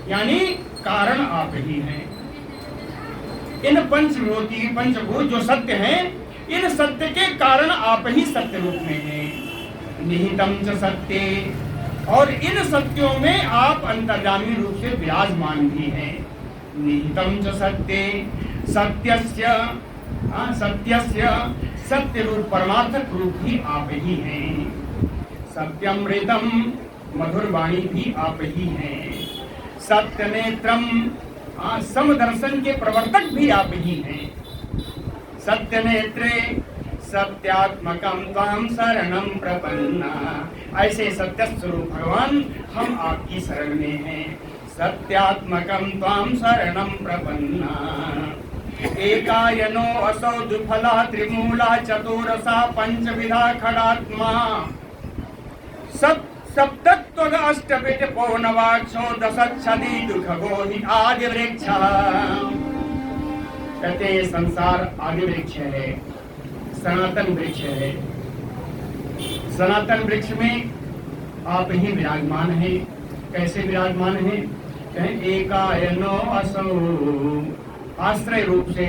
यानी कारण आप ही हैं। इन पंचभूत जो सत्य हैं, इन सत्य के कारण आप ही सत्य रूप में हैं। निहितम च सत्य, और इन सत्यों में आप अंतर्यामी रूप से विराजमान भी हैं। निहितम च सत्य, सत्यस्य, सत्यस्य, सत्य रूप परमार्थक रूप भी आप ही हैं। सत्यमृतम, मधुर वाणी भी आप ही हैं। सत्य नेत्रम, समदर्शन के प्रवर्तक भी आप ही हैं। सत्य नेत्रे सत्यात्मकम त्वां शरणं प्रपन्ना, ऐसे सत्य स्वरूप भगवान हम आपकी शरण में हैं। सत्यात्मकम त्वां शरणं प्रपन्ना। एकायनो असौ द्विफला त्रिमूला चतुरसा पंचविधा खडात्मा सप्तत्वग अष्टविध पौर्णवाक्षो दशच्छदी दुखगोहि आदि वृक्ष। कहते हैं संसार आदि वृक्ष है, सनातन वृक्ष है। सनातन वृक्ष में आप ही विराजमान हैं। कैसे विराजमान हैं? कहें एकायनो असौ, आश्रय रूप से,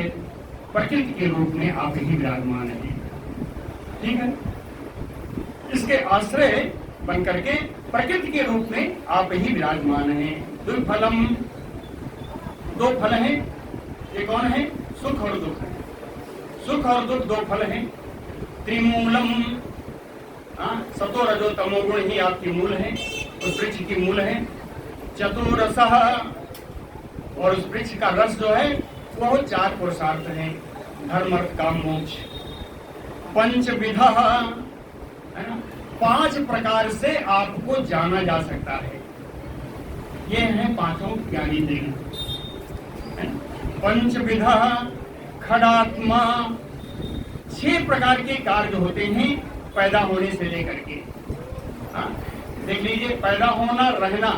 प्रकृति के रूप में आप ही विराजमान हैं। ठीक है, इसके आश्रय बन करके प्रकृति के रूप में आप ही विराजमान हैं। दुर्फलम, 2 फल हैं। ये कौन है? सुख और दुख। सुख और दुख 2 फल हैं। त्रिमूलम, सतो रजो तमो गुण ही आपकी मूल है, उस वृक्ष की मूल है। चतुरसः, और उस वृक्ष का रस जो है वो 4 पुरुषार्थ हैं, धर्म अर्थ काम मोक्ष। पंचविधा, है ना, 5 प्रकार से आपको जाना जा सकता है। ये है 5 ज्ञानी देव। पंचविधा खडात्मा, 6 प्रकार के कार्य होते हैं पैदा होने से लेकर के। देख लीजिए, पैदा होना, रहना,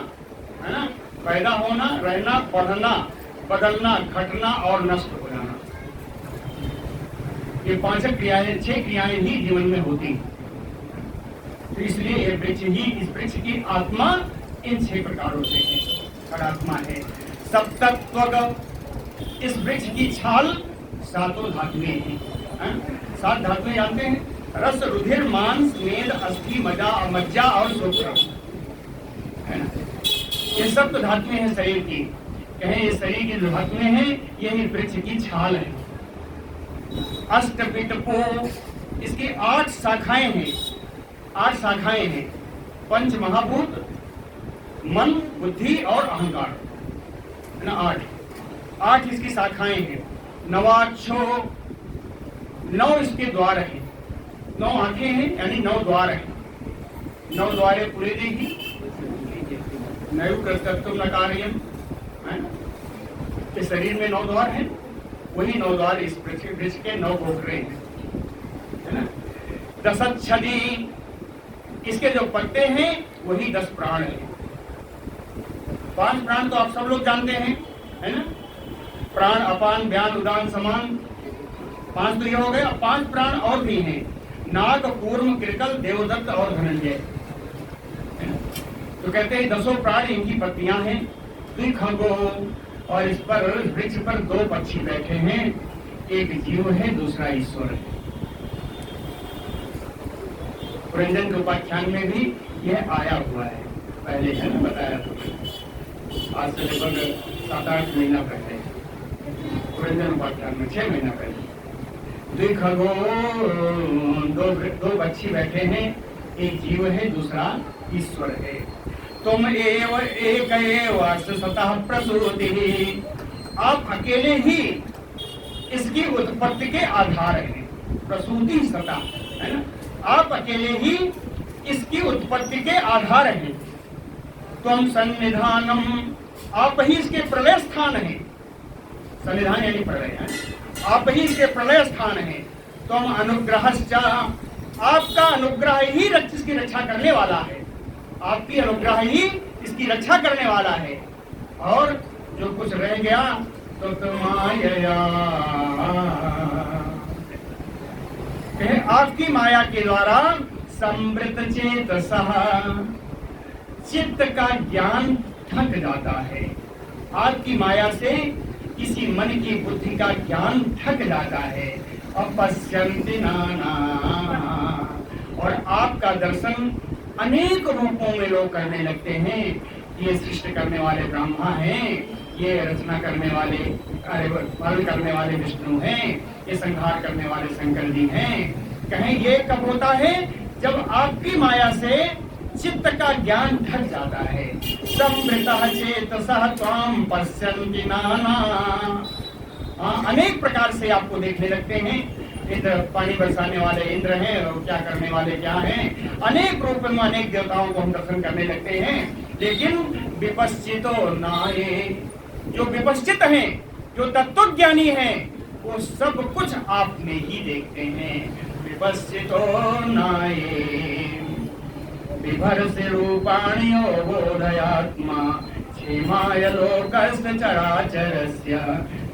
है ना, पैदा होना, रहना, बढ़ना, बदलना, घटना और नष्ट हो जाना। ये 5 क्रियाएं, 6 क्रियाएं ही जीवन में होती हैं। तो इसलिए ये वृक्ष ही, इस वृक्ष की आत्मा इन 6 प्रकारों से है, आत्मा है। सप्तत्वक, इस वृक्ष की छाल 7 धातुएं हैं। 7 धातुएं जानते हैं? रस, रुधिर, मांस, मेद, अस्थि, मज्जा और शुक्र, है ना? ये सब तो धातुएं हैं शरीर की। कहें ये शरीर की जो धातुएं हैं, ये वृक्ष की छाल है। अष्टपिटपो, इसकी 8 शाखाएं हैं। 8 शाखाएं हैं। पंच महाभूत, मन, बुद्धि और अहंकार, है ना? 8 इसकी शाखाएं हैं। नवाक्षो, 9 इसके द्वार हैं। 9 आंखें हैं, यानी 9 द्वार हैं। 9 द्वारे पूरे देगी नयु कर्तव्य नकार्यम, इस शरीर में 9 द्वार हैं, वही 9 द्वार इस वृक्ष के 9 गोखरे हैं, है ना? 10 छदी, इसके जो पत्ते हैं वही 10 प्राण हैं। 5 प्राण तो आप सब लोग जानते हैं, है ना? प्राण, अपान, व्यान, उदान, समान, 5 तो ये हो गए। 5 प्राण और भी हैं, नाग, कूर्म, कृकल, देवदत्त और धनंजय। तो कहते हैं 10 प्राण इनकी पत्तियां हैं। खगो, और इस पर वृक्ष पर 2 पक्षी बैठे हैं, एक जीव है, दूसरा ईश्वर है। पुरंजन के उपाख्यान में भी यह आया हुआ है, पहले है ना बताया था, आज से लगभग 7-8 महीना पहले, पुरंजन उपाख्यान में 6 महीना पहले। खगो, 2 पक्षी बैठे हैं, एक जीव है, दूसरा ईश्वर है। तुम एव एक सतः प्रसूति, आप अकेले ही इसकी उत्पत्ति के आधार हैं। प्रसूति सतः, है ना? आप अकेले ही इसकी उत्पत्ति के आधार हैं। तुम सन्निधानम, आप ही इसके प्रलय स्थान हैं। सन्निधान यानी प्रलय है, आप ही इसके प्रलय स्थान हैं। तुम अनुग्रहश्च, आपका अनुग्रह ही इसकी रक्षा करने वाला है। आपकी अनुग्रह ही इसकी रक्षा करने वाला है। और जो कुछ रह गया तो माया, आपकी माया के द्वारा समृत चेतसः, चित्त का ज्ञान थक जाता है। आपकी माया से किसी मन की बुद्धि का ज्ञान थक जाता है। अपश्यन्ति नाना, और आपका दर्शन अनेक रूपों में लोग करने लगते हैं। ये सृष्टि करने वाले ब्रह्मा हैं, ये रचना करने वाले, पालन करने वाले विष्णु हैं, ये संहार करने वाले शंकर जी हैं। कहें ये कब होता है? जब आपकी माया से चित्त का ज्ञान थक जाता है। समृतः चेतसः त्वां पश्यन्ति नाना, अनेक प्रकार से आपको देखने लगते हैं। इंद्र, पानी बरसाने वाले इंद्र हैं, और क्या करने वाले क्या हैं। अनेक रूप में अनेक देवताओं को हम दर्शन करने लगते हैं। लेकिन विपश्चितो नाये, जो विपश्चित हैं, जो तत्वज्ञानी हैं, वो सब कुछ आप में ही देखते हैं। विपश्चितो नाये बिभर्षि रूपाणि बोधयात्मा, क्षेमाय लोकस्य चराचरस्य,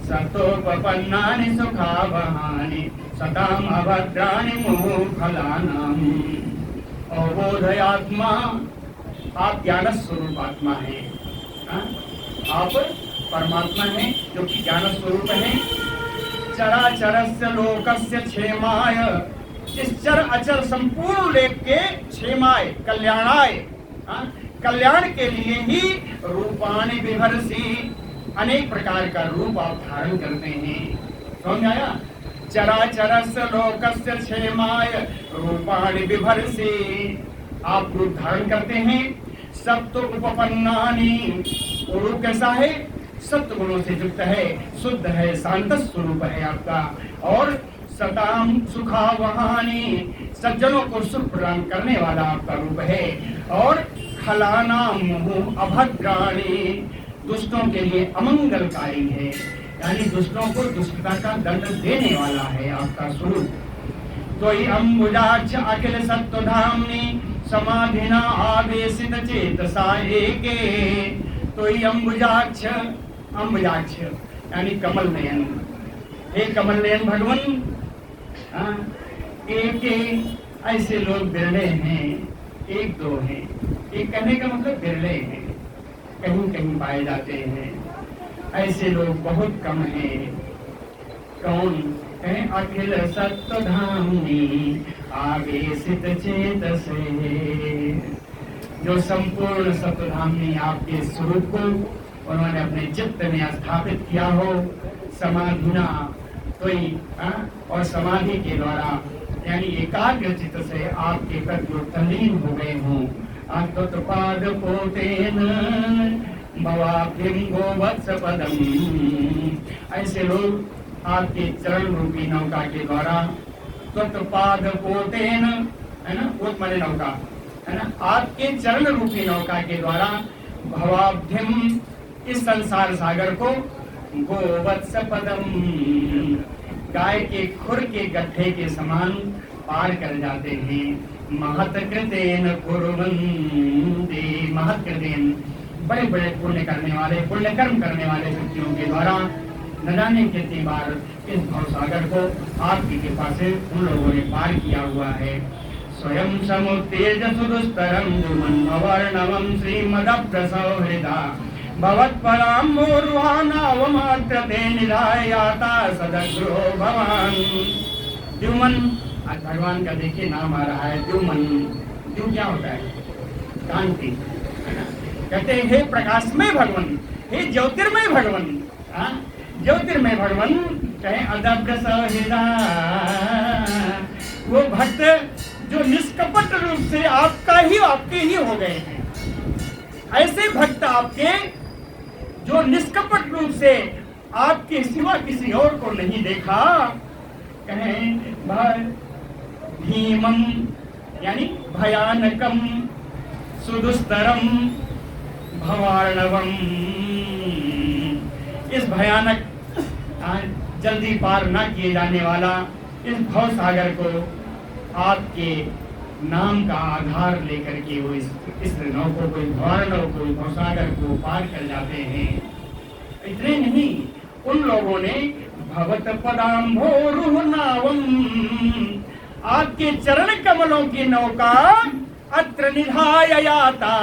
सतोपपन्नानि सुखावहानि, सताम अभद्राणि मुमुफलानाम। अवबोधयात्मा, आप ज्ञान स्वरूप आत्मा है। आप परमात्मा हैं जो कि ज्ञान स्वरूप है। चराचरस्य लोकस्य क्षेमाय, इस चर अचर संपूर्ण लेख के क्षेमाय, कल्याणाय, कल्याण के लिए ही रूपाणि बिभर्षि, अनेक प्रकार का रूप आप धारण करते हैं। समझ आया? चराचरस्य लोकस्य क्षेमाय रूपाणि बिभर्षि, आप रूप धारण करते हैं। सप्त उपपन्नानि, रूप कैसा है? सत्य गुणों से युक्त है, शुद्ध है, शांत स्वरूप है आपका। और सताम सुखावहानि, सज्जनों को सुख प्रदान करने वाला आपका रूप है। और खलानाम अभद्राणि, दुष्टों के लिए अमंगलकारी है, यानी दुष्टों को दुष्टता का दंड देने वाला है आपका स्वरूप। तो ये अम्बुजाक्ष अखिल सत्वधामनि, समाधिना आवेशित चेतसा एके। तो ये अम्बुजाक्ष, अम्बुजाक्ष यानी कमल नयन, हे कमल नयन भगवन, हाँ, एक ऐसे लोग बिरले हैं, एक दो हैं। एक कहने का मतलब बिरले हैं, कहीं कहीं पाए जाते हैं। ऐसे लोग बहुत कम हैं। कौन है? अखिल सत्वधामी आवेशित चेत से, जो संपूर्ण सत्वधामी आपके स्वरूप को उन्होंने अपने चित्त में स्थापित किया हो, समाधिना कोई और समाधि के द्वारा यानी एकाग्र चित्त से आपके प्रति तल्लीन हो गए हों। अत्पाद पोतेन भवाभ्यं गोवत्स पदम, ऐसे लोग आपके चरण रूपी नौका के द्वारा त्वत्पाद पोतेन, है ना, पोत माने नौका, है ना, आपके चरण रूपी नौका के द्वारा भवाभ्यम इस संसार सागर को गोवत्स पदम गाय के खुर के गड्ढे के समान पार कर जाते हैं। महत्कृतेन कुर्वन्ति, महत्कृतेन बड़े बड़े पुण्य करने वाले, पुण्य कर्म करने वाले व्यक्तियों के द्वारा न जाने कितनी बार इस भवसागर को आपकी कृपा से उन लोगों ने पार किया हुआ है। स्वयं समुत्तेज सुदुस्तरं वर्णवं श्रीमदप्रसौहृदा भवत्पराम्भोरुहानावमात्रते निधायाता सदग्रो भवान। द्युमन, आज भगवान का देखिए नाम आ रहा है द्युमन। द्यु क्या होता है? कांति। कहते हैं हे प्रकाशमय भगवान, हे ज्योतिर्मय भगवान, ज्योतिर्मय भगवान कहे अदप्रसौहृदा, वो भक्त जो निष्कपट रूप से आपके ही हो गए हैं। ऐसे भक्त आपके जो निष्कपट रूप से आपके सिवा किसी और को नहीं देखा, कहें भीमम यानी भयानकम, सुदुस्तरम भवार्णवम, इस भयानक जल्दी पार न किए जाने वाला इस भव सागर को आपके नाम का आधार लेकर के वो इस नौकों को, भवार्णव को, भवसागर को पार कर जाते हैं। इतने नहीं, उन लोगों ने भवत पदाम्भोरुहनावम, आपके चरण कमलों की नौका अत्र निधाययाता,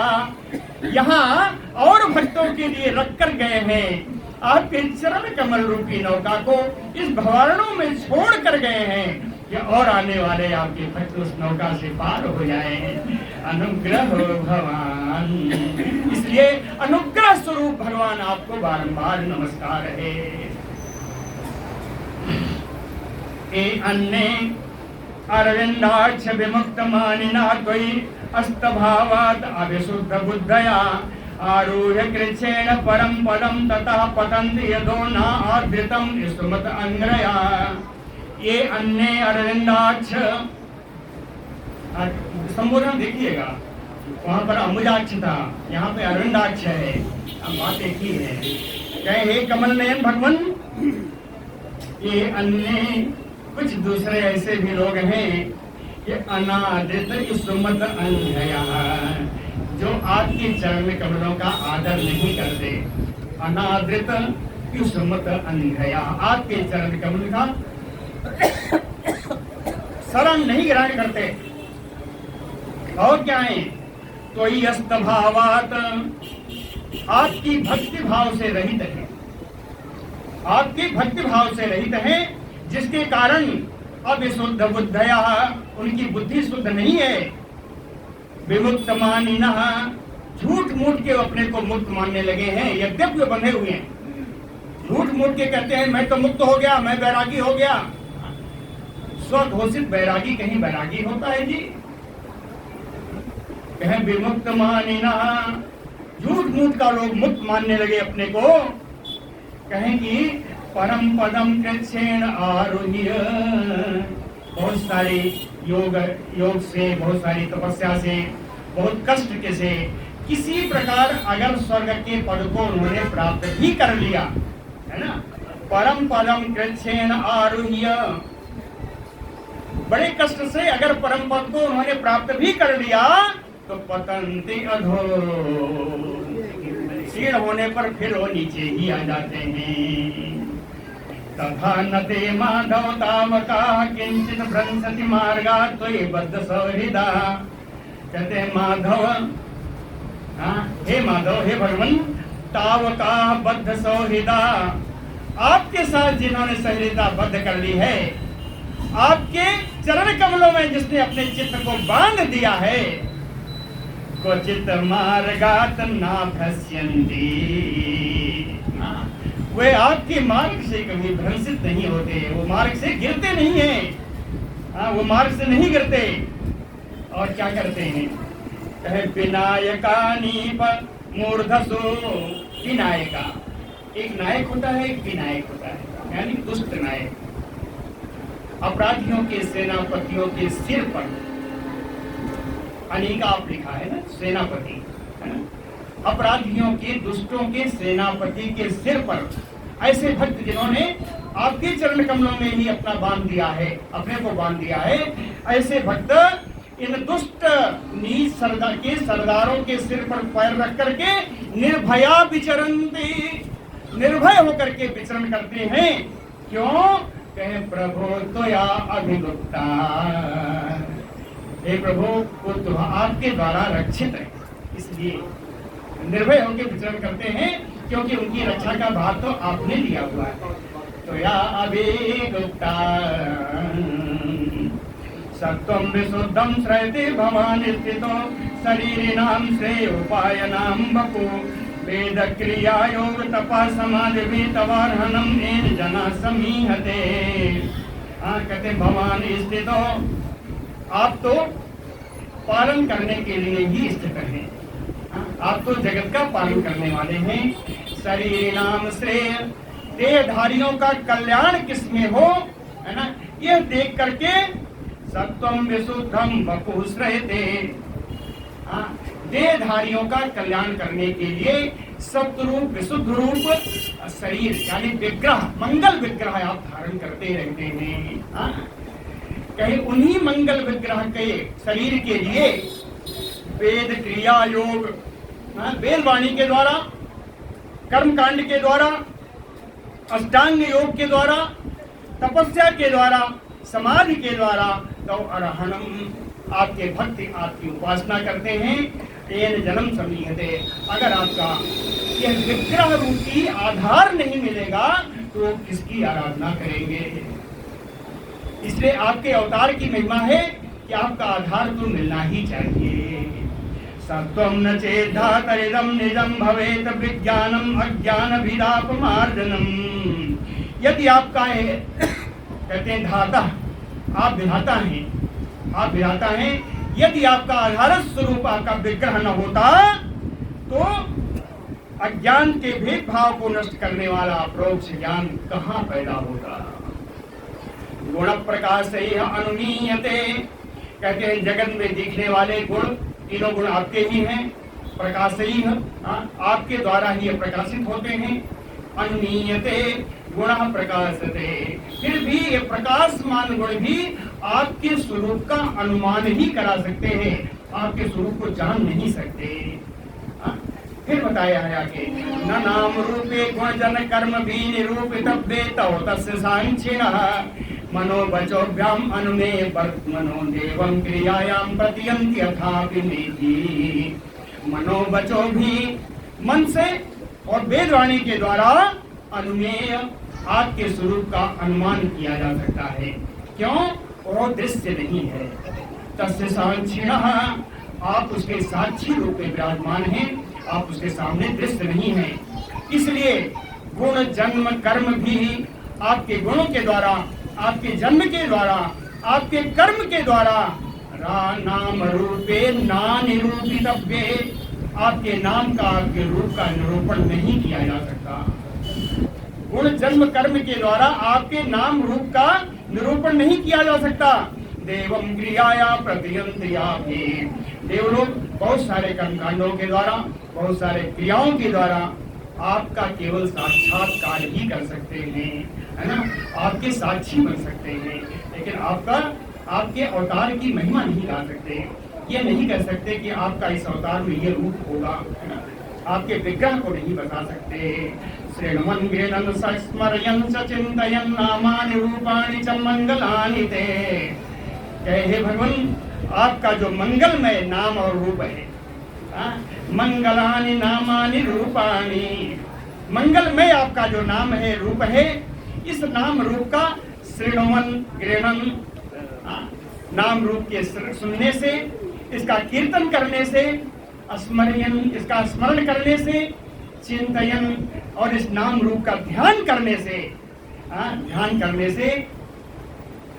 यहाँ और भक्तों के लिए रख कर गए हैं। आपके चरण कमल रूपी नौका को इस भवारणों में छोड़ कर गए हैं कि और आने वाले आपके भक्त उस नौका से पार हो जाए। अनुग्रह हो भगवान, इसलिए अनुग्रह स्वरूप भगवान आपको बारंबार नमस्कार है। ए अन्ने अरविंदाक्ष विमुक्त मानिना त्वयि अस्तभावात् अविशुद्ध बुद्धया आरूह्य कृच्छेण परम पदम ततः पतन्ति यदो न आदृतम सुमत अंग्रया। ये अन्य अरविंदाक्ष, संबोधन देखिएगा, वहां पर अंबुजाक्ष था, यहाँ पे अरविंदाक्ष है। अब बात एक ही है, कहे हे कमल नयन भगवान, ये अन्य कुछ दूसरे ऐसे भी लोग हैं ये अनादृत सुमत अंग्रया, जो आपके चरण कमलों का आदर नहीं करते। अनादृत सुमत अंग्रया, आपके चरण कमल का शरण नहीं ग्रहण करते। और क्या है? तो यस्तभावात, आपकी भक्ति भाव से रहित है, आपकी भक्ति भाव से रहित है, जिसके कारण अविशुद्ध बुद्धया, उनकी बुद्धि शुद्ध नहीं है। विमुक्त मानिनः, झूठ मूठ के अपने को मुक्त मानने लगे हैं, यद्यपि वे बंधे हुए हैं। झूठ मूठ के कहते हैं मैं तो मुक्त हो गया, मैं बैरागी हो गया। स्वघोषित बैरागी कहीं बैरागी होता है जी? कहें विमुक्त मानिनः, झूठ मूठ का लोग मुक्त मानने लगे अपने को। कहें कि परम पदम कृच्छेण आरुह्य, बहुत सारे योग से, बहुत सारी तपस्या से, बहुत कष्ट के से किसी प्रकार अगर स्वर्ग के पद को उन्होंने प्राप्त भी कर लिया, है ना, परम पदम कृच्छेण आरुह्य, बड़े कष्ट से अगर परम पद को उन्होंने प्राप्त भी कर लिया तो पतन्ति अधो, क्षीण होने पर फिर वो नीचे ही आ जाते हैं। तथा न ते माधव तावका किंचित भ्रंशति मार्गा त्वयि बद्ध सौहृदा। कहते माधव, हे माधव, हे भगवान, तावका बद्ध सौहृदा, आपके साथ जिन्होंने सहृदता बद्ध कर ली है, आपके चरण कमलों में जिसने अपने चित्त को बांध दिया है, क्वचित मार्गात ना भस्यन्ति, वे आपके मार्ग से कभी भ्रंशित नहीं होते, वो मार्ग से गिरते नहीं हैं, वो मार्ग से नहीं गिरते। और क्या करते हैं? कहे विनायकानीप मूर्धसो। विनायका, एक नायक होता है, एक विनायक होता है, यानी दुष्ट नायक। अपराधियों के सेनापतियों के सिर पर अनेका आप लिखा है ना, सेनापति है ना, अपराधियों के, दुष्टों के सेनापति के सिर पर ऐसे भक्त जिन्होंने आपके चरण कमलों में ही अपना बांध दिया है, अपने को बांध दिया है, ऐसे भक्त इन दुष्ट नीच सरदार के सरदारों के सिर पर पैर रख करके निर्भया विचरन्ति, निर्भय होकर के विचरण करते हैं। क्यों? कहे प्रभु त्वया अभिगुप्ता, हे प्रभु, वो तो आपके द्वारा रक्षित है, इसलिए निर्भय होकर विचरण करते हैं, क्योंकि उनकी रक्षा का भार तो आपने लिया हुआ है। त्वया अभिगुप्ता सत्वं विशुद्धं श्रयते भवान् स्थितो शरीरिणां श्रेय उपायनां वपु वेद क्रिया योग तपा समाधि भी तवार्हनम एन जना समीहते। कहते भगवान स्थित हो, आप तो पालन करने के लिए ही स्थित हैं, आप तो जगत का पालन करने वाले हैं। शरीर नाम श्रेय, देहधारियों का कल्याण किसमें हो, है ना, यह देख करके सत्वम विशुद्धम वपुश्रयते, देहधारियों का कल्याण करने के लिए सत्वरूप विशुद्ध रूप शरीर यानी विग्रह, मंगल विग्रह आप धारण करते रहते हैं। कहीं उन्हीं मंगल विग्रह के शरीर के लिए वेद क्रिया योग, वेद वाणी के द्वारा, कर्म कांड के द्वारा, अष्टांग योग के द्वारा, तपस्या के द्वारा, समाधि के द्वारा तो अरहणम आपके भक्ति आपकी उपासना करते हैं। तेन जन्म समीहते, अगर आपका यह विग्रह रूपी आधार नहीं मिलेगा तो किसकी आराधना करेंगे? इसलिए आपके अवतार की महिमा है कि आपका आधार तो मिलना ही चाहिए। सत्वं न चेद्धातरिदं निजं भवेत विज्ञानम अज्ञान विदापमार्जनम। यदि आपका है, कहते हैं धाता, आप विधाता हैं, आप विधाता हैं, यदि आपका आधार स्वरूप आपका विग्रह न होता तो अज्ञान के भेदभाव को नष्ट करने वाला अप्रोक्ष ज्ञान कहाँ पैदा होता? गुण प्रकाश अनुमीयते, कहते हैं जगत में दिखने वाले गुण, तीनों गुण आपके ही हैं, प्रकाश ही है, आपके द्वारा ही प्रकाशित होते हैं। अनुमीयते गुण प्रकाशते, फिर भी ये प्रकाशमान गुण भी आपके स्वरूप का अनुमान ही करा सकते हैं, आपके स्वरूप को जान नहीं सकते। फिर बताया है आगे, न नाम रूपे गुण जन कर्म भी निरूपितव्ये तव तस्य सांक्षिणः मनोवचोभ्याम अनुमेय वर्तमनो देवं क्रियायां प्रतियन्ति अथापि मेधि। मनोवचो भी, मन से और वेदवाणी के द्वारा अनुमेय आपके स्वरूप का अनुमान किया जा सकता है। क्यों? वो दृश्य नहीं है। तस्य सांक्षिणः, आप उसके साक्षी रूप में विराजमान हैं, आप उसके सामने दृश्य नहीं है। इसलिए गुण जन्म कर्म भी आपके गुणों के द्वारा, आपके जन्म के द्वारा, आपके कर्म के द्वारा नाम रूपे ना निरूपितव्ये, आपके नाम का, आपके रूप का निरूपण नहीं किया जा सकता। गुण जन्म कर्म के द्वारा आपके नाम रूप का निरूपण नहीं किया जा सकता। देवम क्रियाया प्रतियंत्रिया भी, देवलोग बहुत सारे कर्मकांडों के द्वारा, बहुत सारे क्रियाओं के द्वारा आपका केवल साक्षात्कार ही कर सकते हैं, है ना, आपके साक्षी बन सकते हैं, लेकिन आपका, आपके अवतार की महिमा नहीं गा सकते। ये नहीं कह सकते कि आपका इस अवतार में ये रूप होगा, है ना, आपके विग्रह को नहीं बता सकते। शृण्वन् गृह्णन् स्मरयन् च चिन्तयन् नामानि रूपाणि च मंगलानि ते। हे भगवान, आपका जो मंगलमय नाम और रूप है, मंगलानि नामानि रूपाणि, मंगलमय आपका जो नाम है, रूप है, इस नाम रूप का शृण्वन् गृह्णन्, नाम रूप के सुनने से, इसका कीर्तन करने से, स्मरयन्, इसका स्मरण करने से, चिंतयन, और इस नाम रूप का ध्यान करने से, ध्यान करने से,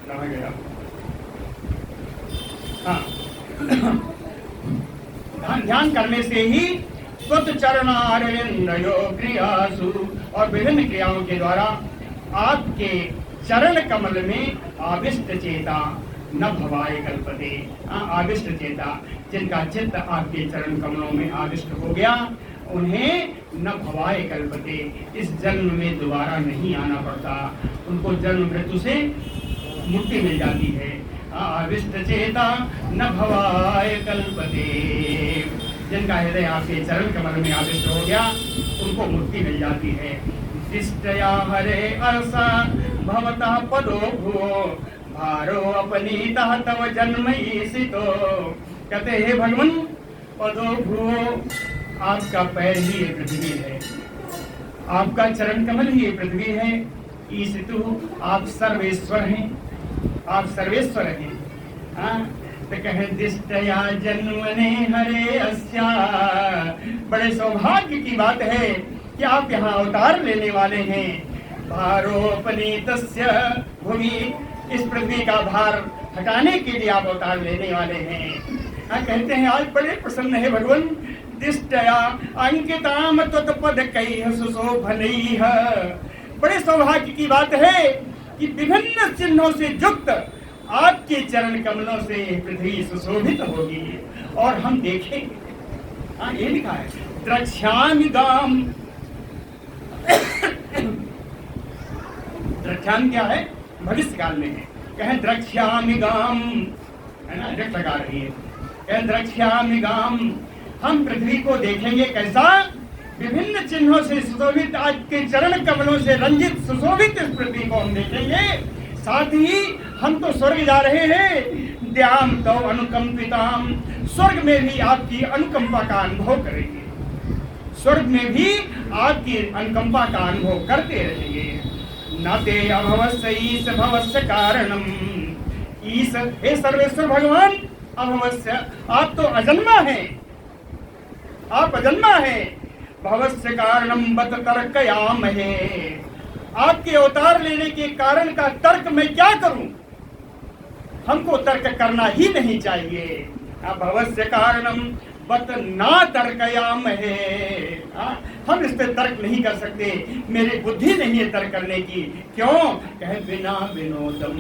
कहाँ गया, ध्यान करने से ही स्वत चरणारविंदयो क्रियासु, और विभिन्न क्रियाओं के द्वारा आपके चरण कमल में आविष्ट चेता न भवाय कल्पते, आविष्ट चेता, जिनका चित्त आपके चरण कमलों में आविष्ट हो गया, उन्हें न भवाय कल्पते, इस जन्म में दोबारा नहीं आना पड़ता, उनको जन्म मृत्यु से मुक्ति मिल जाती है। आविष्ट चेता न भवाय कल्पते, जिनका हृदय आपके चरण कमल में आविष्ट हो गया, उनको मुक्ति मिल जाती है। दृष्टया हरे अर्षा भवतः पदो भुवो भारो अपनीतः तव जन्मईसितो। कहते हे भगवान, पदो भुवो, आपका पैर ही ये पृथ्वी है, आपका चरण कमल ही ये पृथ्वी है। ईसितु, आप सर्वेश्वर हैं, आप सर्वेश्वर हैं। तो कहे दिष्टया जन्मने हरे अस्या, बड़े सौभाग्य की बात है कि आप यहाँ अवतार लेने वाले हैं। भारोपनीतस्य भूमि, इस पृथ्वी का भार हटाने के लिए आप अवतार लेने वाले हैं। कहते हैं आज बड़े प्रसन्न है भगवान, दिष्टया अंकिताम त्वत्पदकैः सुशोभनैः, बड़े सौभाग्य की बात है कि विभिन्न चिन्हों से युक्त आपके चरण कमलों से पृथ्वी सुशोभित होगी और हम देखेंगे। ये लिखा है द्रक्ष्यामि गाम, द्रक्ष्यामि क्या है, भविष्य काल में है। कहें द्रक्ष्यामि गाम, है ना, रट लगा रही है। कहें द्रक्ष्यामि गाम, हम पृथ्वी को देखेंगे कैसा, विभिन्न चिन्हों से सुशोभित, आपके चरण कमलों से रंजित सुशोभित इस पृथ्वी को हम देखेंगे। साथ ही हम तो स्वर्ग जा रहे हैं, द्याम तो अनुकंपिताम, स्वर्ग में भी आपकी अनुकंपा का अनुभव करेंगे, स्वर्ग में भी आपकी अनुकंपा का अनुभव करते रहेंगे। न ते अभवस्य ईश भवस्य कारणम, ईश, हे सर्वेश्वर भगवान, अभवस्य, आप तो अजन्मा हैं, आप अजन्मा हैं। भवस्य कारणम बत तर्कयामहे, आपके अवतार लेने के कारण का तर्क मैं क्या करूं, हमको तर्क करना ही नहीं चाहिए। भवस्य कारणम बत ना तर्कयामहे, हम इस पे तर्क नहीं कर सकते, मेरी बुद्धि नहीं है तर्क करने की। क्यों? कहे बिना विनोदम,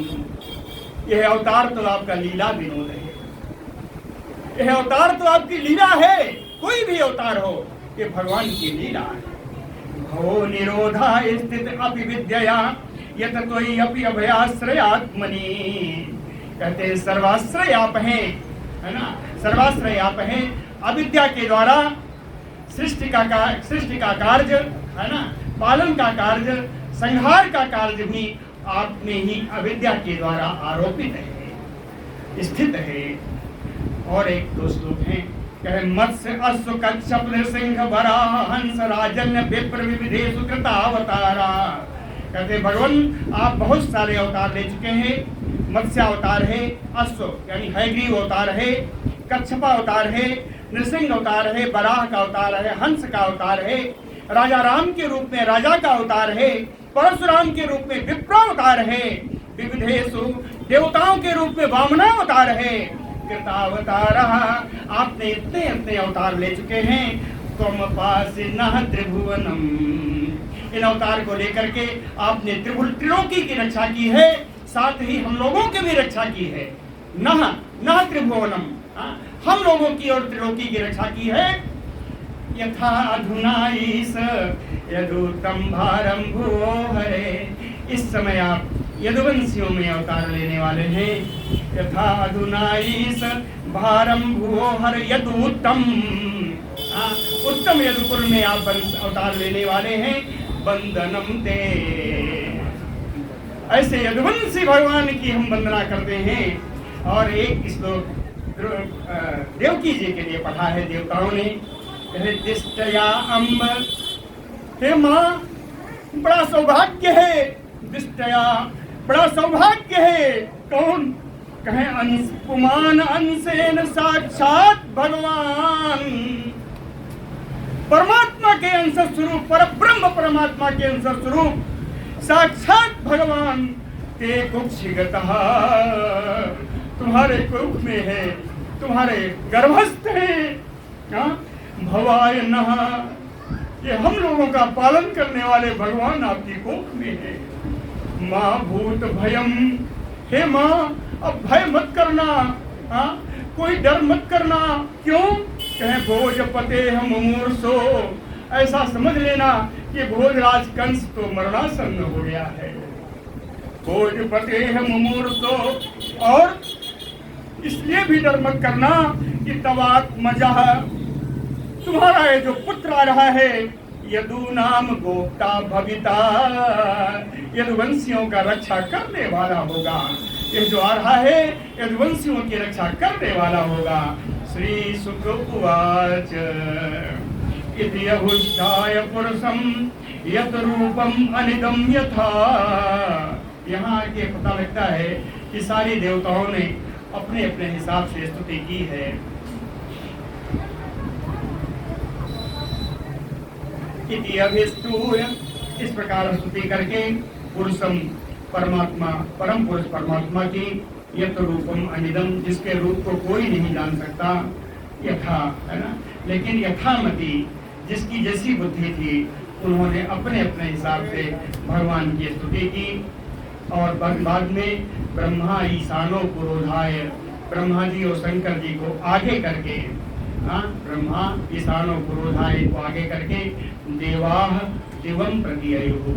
यह अवतार तो आपका लीला विनोद है, यह अवतार तो आपकी लीला है। कोई भी अवतार हो, ये भगवान की लीला है। भवो निरोधा स्थित अपि विद्यया यत त्वयि अपि अभयाश्रयात्मनि, कहते हैं सर्वाश्रय आप हैं, है ना, सर्वाश्रय आप हैं। अविद्या के द्वारा सृष्टि का कार्य, है ना, पालन का कार्य, संहार का कार्य भी आप में ही अविद्या के द्वारा आरोपित है, स्थित है। और एक दो श्लोक हैं, कहे मत्स्य अश्व कच्छप नृसिंह वराह हंस राजन्य विप्र विविधेषु कृतावतारा। कहते भगवान आप बहुत सारे अवतार ले चुके हैं। मत्स्य अवतार है, अश्व यानी हयग्रीव अवतार है, कच्छप अवतार है, नृसिंह अवतार है, वराह का अवतार है, हंस का अवतार है, राजा राम के रूप में राजा का अवतार है, परशुराम के रूप में विप्र अवतार है, विविधेषु देवताओं के रूप में वामना अवतार है, कृतावतार। आपने इतने इतने अवतार ले चुके हैं। तुम पास न त्रिभुवनम, इन अवतार को लेकर के आपने त्रिलोकी की रक्षा की है, साथ ही हम लोगों की भी रक्षा की है। न त्रिभुवनम, हम लोगों की और त्रिलोकी की रक्षा की है। यथा अधुना ईश यदुतम भारम भुवो हरे, इस समय आप यदुवंशियों में अवतार लेने वाले हैं। यथा अधुना ईश भारम भुवो हर यदुत्तम, उत्तम यदुकुल में आप अवतार लेने वाले हैं। वंदनम ते। ऐसे यदुवंशी भगवान की हम वंदना करते हैं। और एक श्लोक देवकी जी के लिए पढ़ा है देवताओं ने। दिष्टया अम्ब, हे माँ बड़ा सौभाग्य है, दिष्टया बड़ा सौभाग्य है। कौन कहे? अंश पुमान अंशेन साक्षात भगवान, परमात्मा के अंश स्वरूप, पर ब्रह्म परमात्मा के अंश स्वरूप साक्षात भगवान ते कुक्षिगतः, तुम्हारे कुख में है, तुम्हारे गर्भस्थ है। भवाय नः, ये हम लोगों का पालन करने वाले भगवान आपकी कोख में है। माँ भूत भयम, हे माँ अब भय मत करना, कोई डर मत करना। क्यों? कहे भोजपते हम मुमूर्षो, ऐसा समझ लेना कि भोजराज कंस तो मरणासन्न हो गया है। भोजपते हम मुमूर्षो, और इसलिए भी डर मत करना कि तवात्मजः, तुम्हारा ये जो पुत्र आ रहा है, यदु नाम गोप्ता भविता, यदुवंशियों का रक्षा करने वाला होगा। ये जो आ रहा है यदुवंशियों की रक्षा करने वाला होगा। श्री सुक उवाच इति अहुष्ठाय पुरुषम यत रूपम अनिदम यथा। यहाँ के पता लगता है कि सारी देवताओं ने अपने अपने हिसाब से स्तुति की है। इति अभिस्तूय, इस प्रकार स्तुति करके, पुरुषम परमात्मा, परम पुरुष परमात्मा की, यत रूपम अनिदम, जिसके रूप को कोई नहीं जान सकता, यथा, है ना। लेकिन यथामति, जिसकी जैसी बुद्धि थी, उन्होंने अपने अपने हिसाब से भगवान की स्तुति की। और बाद में ब्रह्मा ईशानो पुरोधाय, ब्रह्मा जी और शंकर जी को आगे करके, ब्रह्मा ईशानो पुरोधाय को आगे करके, देवाः दिवं प्रतिययुः,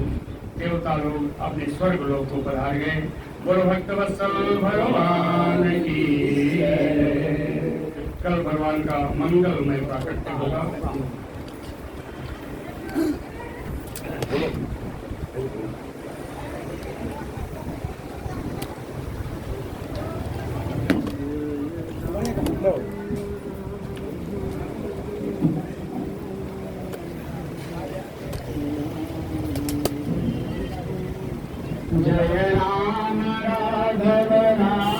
देवता लोग अपने स्वर्ग लोक को पधार गए। बोलो भक्तवत्सल भगवान की। कल भगवान का मंगलमय प्राकट्य होगा। जय